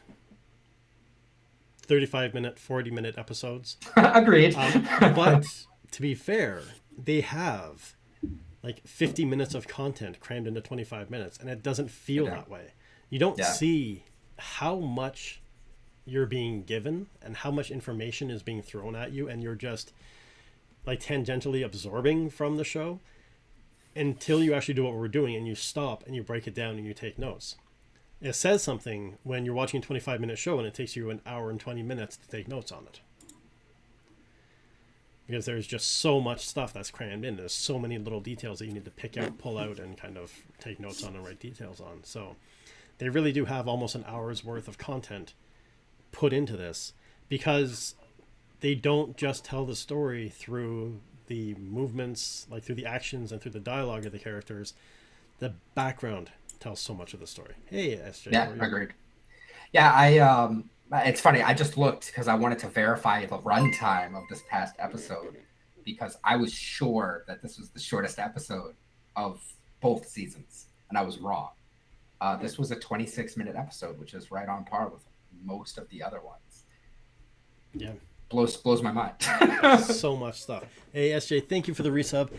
35-minute, 40-minute episodes. Agreed. But to be fair, they have like 50 minutes of content crammed into 25 minutes, and it doesn't feel that way. You don't see how much you're being given and how much information is being thrown at you, and you're just like tangentially absorbing from the show until you actually do what we're doing and you stop and you break it down and you take notes. It says something when you're watching a 25-minute show and it takes you an hour and 20 minutes to take notes on it. Because there's just so much stuff that's crammed in. There's so many little details that you need to pick out, pull out, and kind of take notes on and write details on. So they really do have almost an hour's worth of content put into this, because they don't just tell the story through the movements, like through the actions and through the dialogue of the characters. The background tells so much of the story. Hey, SJ. Yeah, agreed. Yeah, it's funny. I just looked because I wanted to verify the runtime of this past episode, because I was sure that this was the shortest episode of both seasons, and I was wrong. This was a 26-minute episode, which is right on par with most of the other ones. Yeah. Blows my mind. So much stuff. Hey, SJ, thank you for the resub.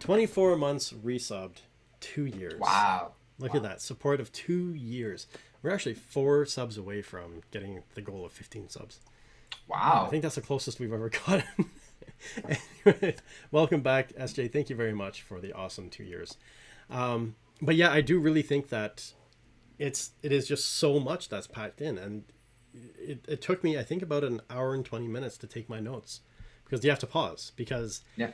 24 months resubbed, 2 years. Wow. Look at that. Support of 2 years. We're actually 4 subs away from getting the goal of 15 subs. Wow. I think that's the closest we've ever gotten. Anyway, welcome back, SJ. Thank you very much for the awesome 2 years. But yeah, I do really think that it is just so much that's packed in, and it took me, I think, about an hour and 20 minutes to take my notes, because you have to pause, because Yeah.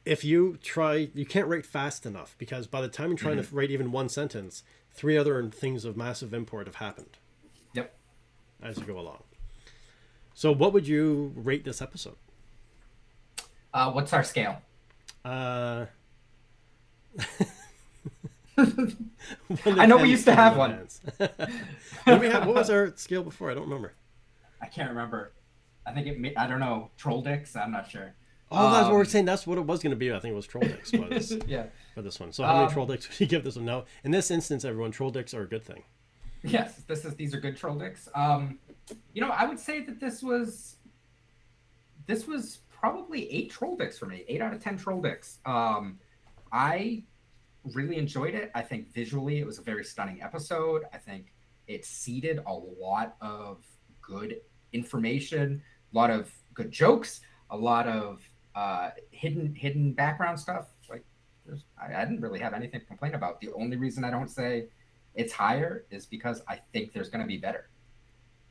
if you try, you can't write fast enough, because by the time you're trying to write even one sentence, 3 other things of massive import have happened Yep. as you go along. So what would you rate this episode? What's our scale? Uh, I know we used to have one. What was our scale before? I don't remember. I can't remember. I think I don't know. Troll dicks? I'm not sure. Oh, that's what we're saying. That's what it was going to be. I think it was troll dicks was Yeah. for this one. So how many troll dicks would you give this one? Now, in this instance, everyone, troll dicks are a good thing. Yes, these are good troll dicks. I would say that this was probably 8 troll dicks for me. 8 out of 10 troll dicks. I really enjoyed it. I think visually it was a very stunning episode. I think it seeded a lot of good information, a lot of good jokes, a lot of hidden background stuff. Like, I didn't really have anything to complain about. The only reason I don't say it's higher is because I think there's going to be better.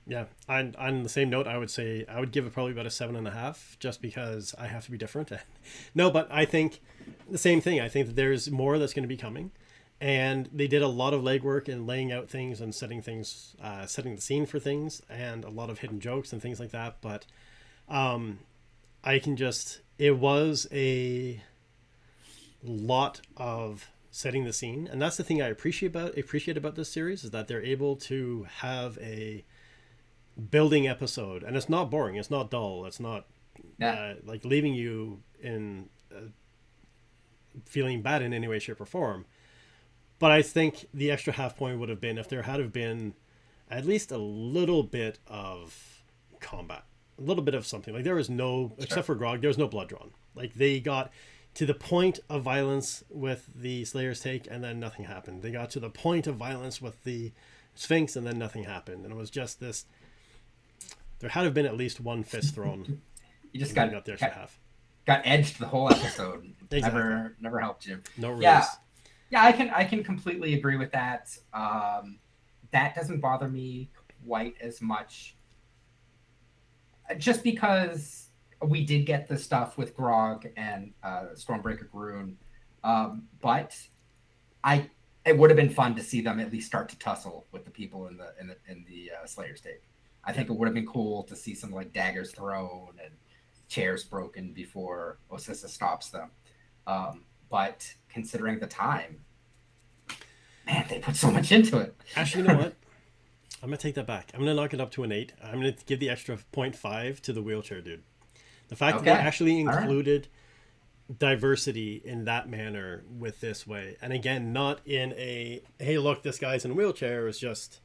Yeah, on the same note, I would say I would give it probably about a 7.5, just because I have to be different. No, but I think the same thing. I think that there's more that's going to be coming, and they did a lot of legwork in laying out things and setting the scene for things, and a lot of hidden jokes and things like that. But it was a lot of setting the scene, and that's the thing I appreciate about this series, is that they're able to have a building episode, and it's not boring, it's not dull, it's not like leaving you in feeling bad in any way, shape, or form. But I think the extra half point would have been if there had have been at least a little bit of combat, a little bit of something. Like, there was no, except for Grog, there was no blood drawn. Like, they got to the point of violence with the Slayer's Take, and then nothing happened. They got to the point of violence with the Sphinx, and then nothing happened. And it was just this. There had to have been at least one fist thrown. You just got the extra half. Got edged the whole episode. Exactly. Never helped you. No rules. Yeah, I can completely agree with that. That doesn't bother me quite as much, just because we did get the stuff with Grog and Stormbreaker Groon, but it would have been fun to see them at least start to tussle with the people in the Slayer's Take. I think it would have been cool to see some like daggers thrown and chairs broken before Osissa stops them. But considering the time, man, they put so much into it. Actually, you know what? I'm going to take that back. I'm going to knock it up to an 8. I'm going to give the extra 0.5 to the wheelchair dude. The fact that they actually included diversity in that manner with this way. And again, not in a, hey, look, this guy's in a wheelchair. It's just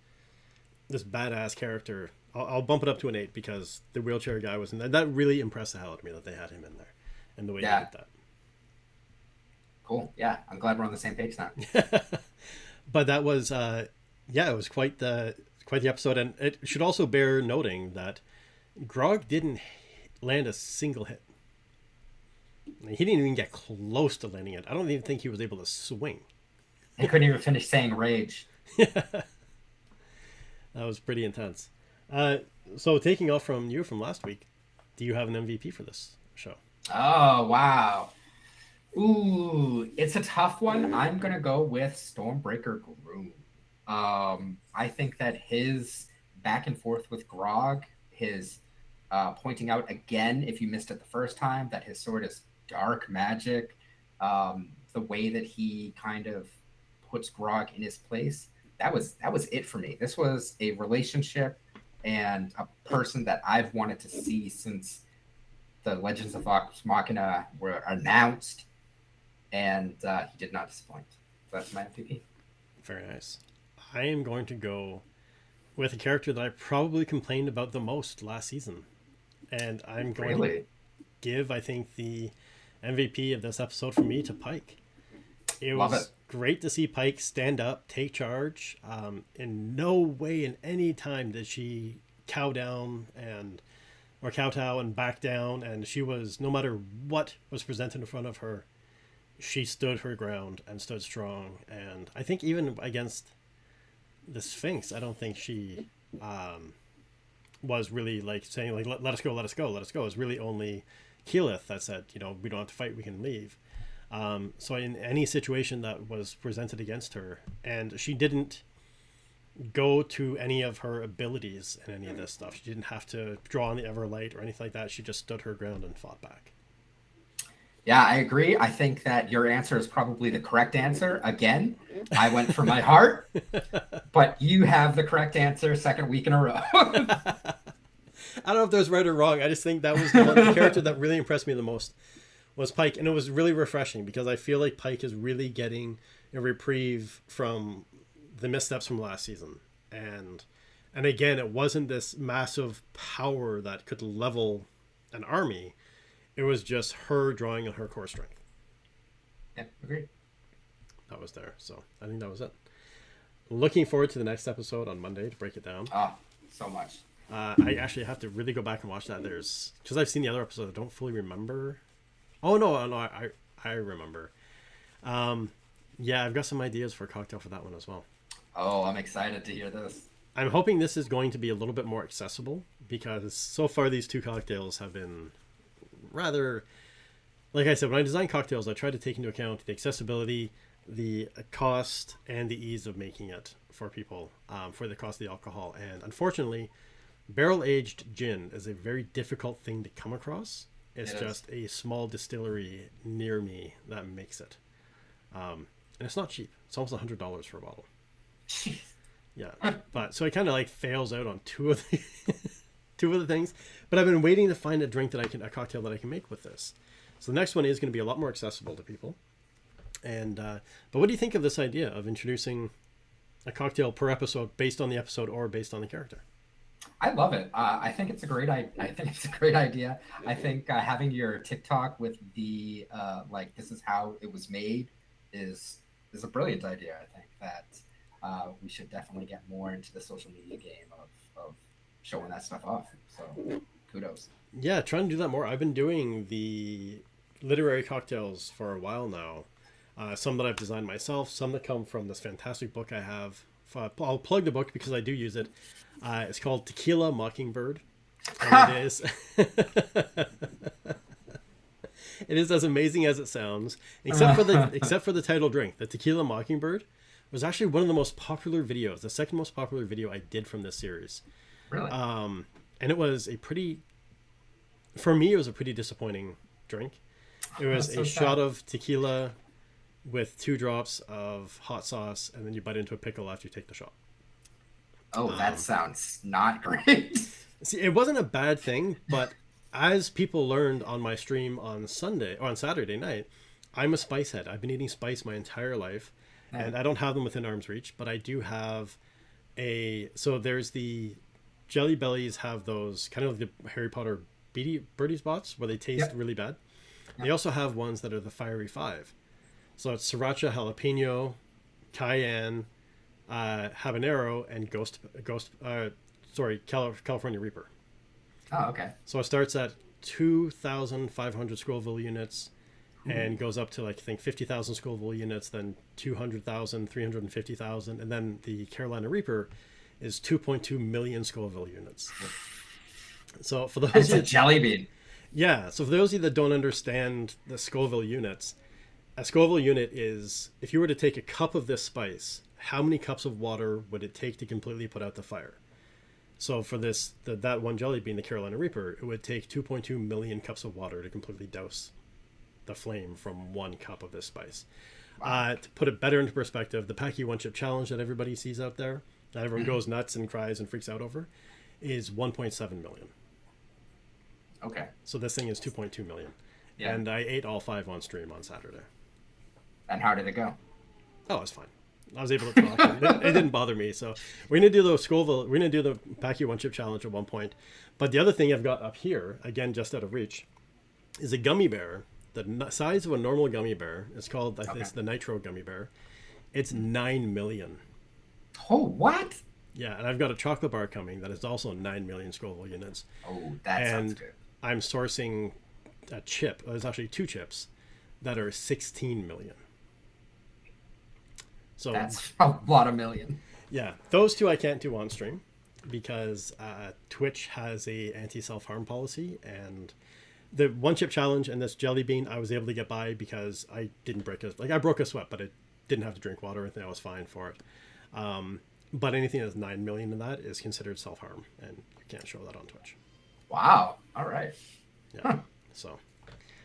this badass character. I'll bump it up to an 8 because the wheelchair guy was in there. That really impressed the hell out of me that they had him in there and the way they did that. Cool. Yeah, I'm glad we're on the same page now. But that was, it was quite the episode, and it should also bear noting that Grog didn't land a single hit. He didn't even get close to landing it. I don't even think he was able to swing. He couldn't even finish saying rage. That was pretty intense. So taking off from last week, do you have an MVP for this show? Oh, wow. Ooh, it's a tough one. I'm going to go with Stormbreaker Groon. I think that his back and forth with Grog, his pointing out again, if you missed it the first time, that his sword is dark magic, the way that he kind of puts Grog in his place, that was it for me. This was a relationship and a person that I've wanted to see since the Legends of Vox Machina were announced, and he did not disappoint. So that's my MVP. Very nice. I am going to go with a character that I probably complained about the most last season. And I'm going to Really? give, I think, the MVP of this episode for me to Pike. It Love was it. great to see Pike stand up, take charge. In no way, in any time, did she cow down or kowtow and back down. And she was, no matter what was presented in front of her, she stood her ground and stood strong. And I think even against the Sphinx, I don't think she was really like saying like let us go, let us go, let us go. It was really only Keyleth that said, we don't have to fight, we can leave. So in any situation that was presented against her, and she didn't go to any of her abilities in any of this stuff. She didn't have to draw on the Everlight or anything like that. She just stood her ground and fought back. Yeah, I agree. I think that your answer is probably the correct answer. Again, I went for my heart, but you have the correct answer second week in a row. I don't know if there's right or wrong. I just think that was the character that really impressed me the most was Pike. And it was really refreshing because I feel like Pike is really getting a reprieve from the missteps from last season. And again, it wasn't this massive power that could level an army. It was just her drawing on her core strength. Yeah, agreed. That was there. So I think that was it. Looking forward to the next episode on Monday to break it down. Oh, so much. I actually have to really go back and watch that. Because I've seen the other episode, I don't fully remember. Oh no, I remember. Yeah, I've got some ideas for a cocktail for that one as well. Oh, I'm excited to hear this. I'm hoping this is going to be a little bit more accessible because so far these two cocktails have been rather, like I said, when I design cocktails, I try to take into account the accessibility, the cost, and the ease of making it for people, for the cost of the alcohol. And unfortunately, barrel-aged gin is a very difficult thing to come across. It's just a small distillery near me that makes it. And it's not cheap. It's almost $100 for a bottle. Jeez. Yeah. But so it kind of like fails out on two of the things. But I've been waiting to find a cocktail that I can make with this. So the next one is going to be a lot more accessible to people. And but what do you think of this idea of introducing a cocktail per episode based on the episode or based on the character? I love it. I think it's a great. I think it's a great idea. I think having your TikTok with the like this is how it was made is a brilliant idea. I think that we should definitely get more into the social media game of showing that stuff off. So kudos. Yeah, trying to do that more. I've been doing the literary cocktails for a while now. Some that I've designed myself, some that come from this fantastic book I have. I'll plug the book because I do use it. It's called Tequila Mockingbird. And it is it is as amazing as it sounds, except for the title drink. The Tequila Mockingbird was actually one of the most popular videos, the second most popular video I did from this series. Really? And it was for me, it was a pretty disappointing drink. It was That's so shot sad. of tequila with 2 drops of hot sauce, and then you bite into a pickle after you take the shot. Oh, that sounds not great. See, it wasn't a bad thing, but as people learned on my stream on Saturday night, I'm a spice head. I've been eating spice my entire life, and I don't have them within arm's reach, but I do have so there's the Jelly Bellies have those kind of like the Harry Potter birdie spots where they taste really bad. They also have ones that are the Fiery 5. So it's sriracha, jalapeno, cayenne, habanero, and California Reaper. Oh, okay. So it starts at 2,500 Scoville units and goes up to like I think 50,000 Scoville units, then 200,000, 350,000, and then the Carolina Reaper is 2.2 million Scoville units. So for those It's a jelly bean. yeah, so for those of you that don't understand the Scoville units, a Scoville unit is, if you were to take a cup of this spice, how many cups of water would it take to completely put out the fire? So for that one jelly bean, the Carolina Reaper, it would take 2.2 million cups of water to completely douse the flame from 1 cup of this spice. To put it better into perspective, the Paqui One Chip Challenge that everybody sees out there, that everyone goes nuts and cries and freaks out over, is 1.7 million. Okay. So this thing is 2.2 million. Yeah. And I ate all 5 on stream on Saturday. And how did it go? Oh, it's fine. I was able to talk. It didn't bother me. So we're gonna do the Scoville. We're gonna do the Pack One Chip Challenge at one point. But the other thing I've got up here, again just out of reach, is a gummy bear. The size of a normal gummy bear. It's called. It's the Nitro gummy bear. It's 9 million. Oh, what? Yeah, and I've got a chocolate bar coming that is also 9 million Scoville units. Oh, that sounds good. I'm sourcing a chip. There's actually 2 chips that are 16 million. So that's a lot of million. Yeah, those 2 I can't do on stream because Twitch has a anti-self-harm policy, and the One Chip Challenge and this jelly bean I was able to get by because I didn't break I broke a sweat, but I didn't have to drink water or anything. I was fine for it. But anything that's 9 million in that is considered self-harm, and you can't show that on Twitch. Wow. All right. Yeah. So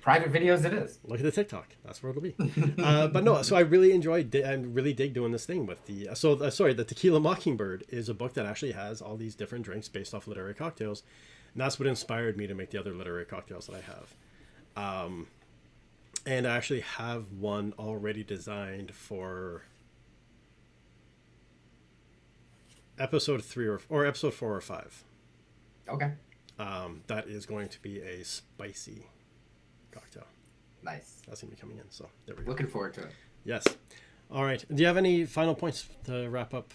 private videos it is. Look at the TikTok. That's where it'll be. But no, so I really I really dig doing this thing with the the Tequila Mockingbird is a book that actually has all these different drinks based off literary cocktails, and that's what inspired me to make the other literary cocktails that I have. And I actually have one already designed for episode 3 or episode 4 or 5. Okay. That is going to be a spicy cocktail. Nice. That's going to be coming in. So there we go. Looking forward to it. Yes. All right. Do you have any final points to wrap up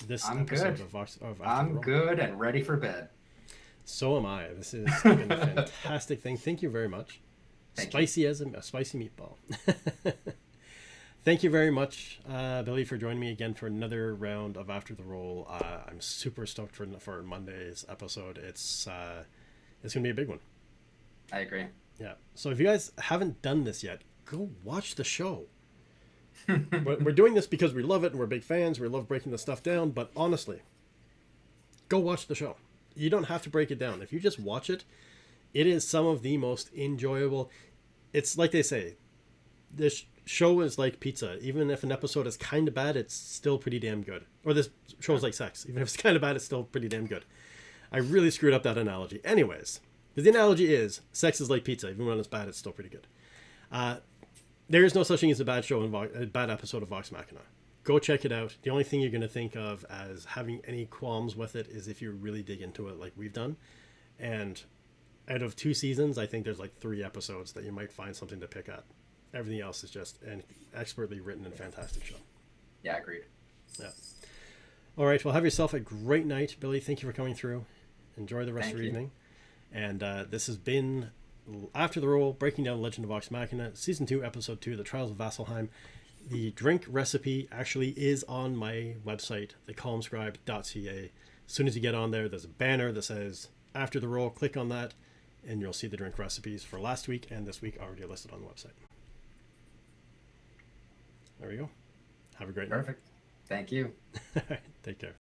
this episode good. of After I'm the Roll? good and ready for bed. So am I. This has been a fantastic thing. Thank you very much. Spicy as a spicy meatball. Thank you very much, Billy, for joining me again for another round of After the Roll. I'm super stoked for Monday's episode. It's going to be a big one. I agree. Yeah. So if you guys haven't done this yet, go watch the show. We're doing this because we love it and we're big fans. We love breaking the stuff down. But honestly, go watch the show. You don't have to break it down. If you just watch it, it is some of the most enjoyable. It's like they say, this show is like pizza. Even if an episode is kind of bad, it's still pretty damn good. Or this show is like sex. Even if it's kind of bad, it's still pretty damn good. I really screwed up that analogy. Anyways, because the analogy is sex is like pizza. Even when it's bad, it's still pretty good. There is no such thing as a bad show, a bad episode of Vox Machina. Go check it out. The only thing you're going to think of as having any qualms with it is if you really dig into it like we've done. And out of 2 seasons, I think there's like 3 episodes that you might find something to pick at. Everything else is just an expertly written and fantastic show. Yeah, agreed. Yeah. All right. Well, have yourself a great night, Billy. Thank you for coming through. Enjoy the rest of your evening. And this has been After the Roll, breaking down Legend of Vox Machina, Season 2, Episode 2, The Trials of Vasselheim. The drink recipe actually is on my website, thecolumnscribe.ca. As soon as you get on there, there's a banner that says After the Roll. Click on that, and you'll see the drink recipes for last week and this week already listed on the website. There we go. Have a great night. Perfect. Thank you. Take care.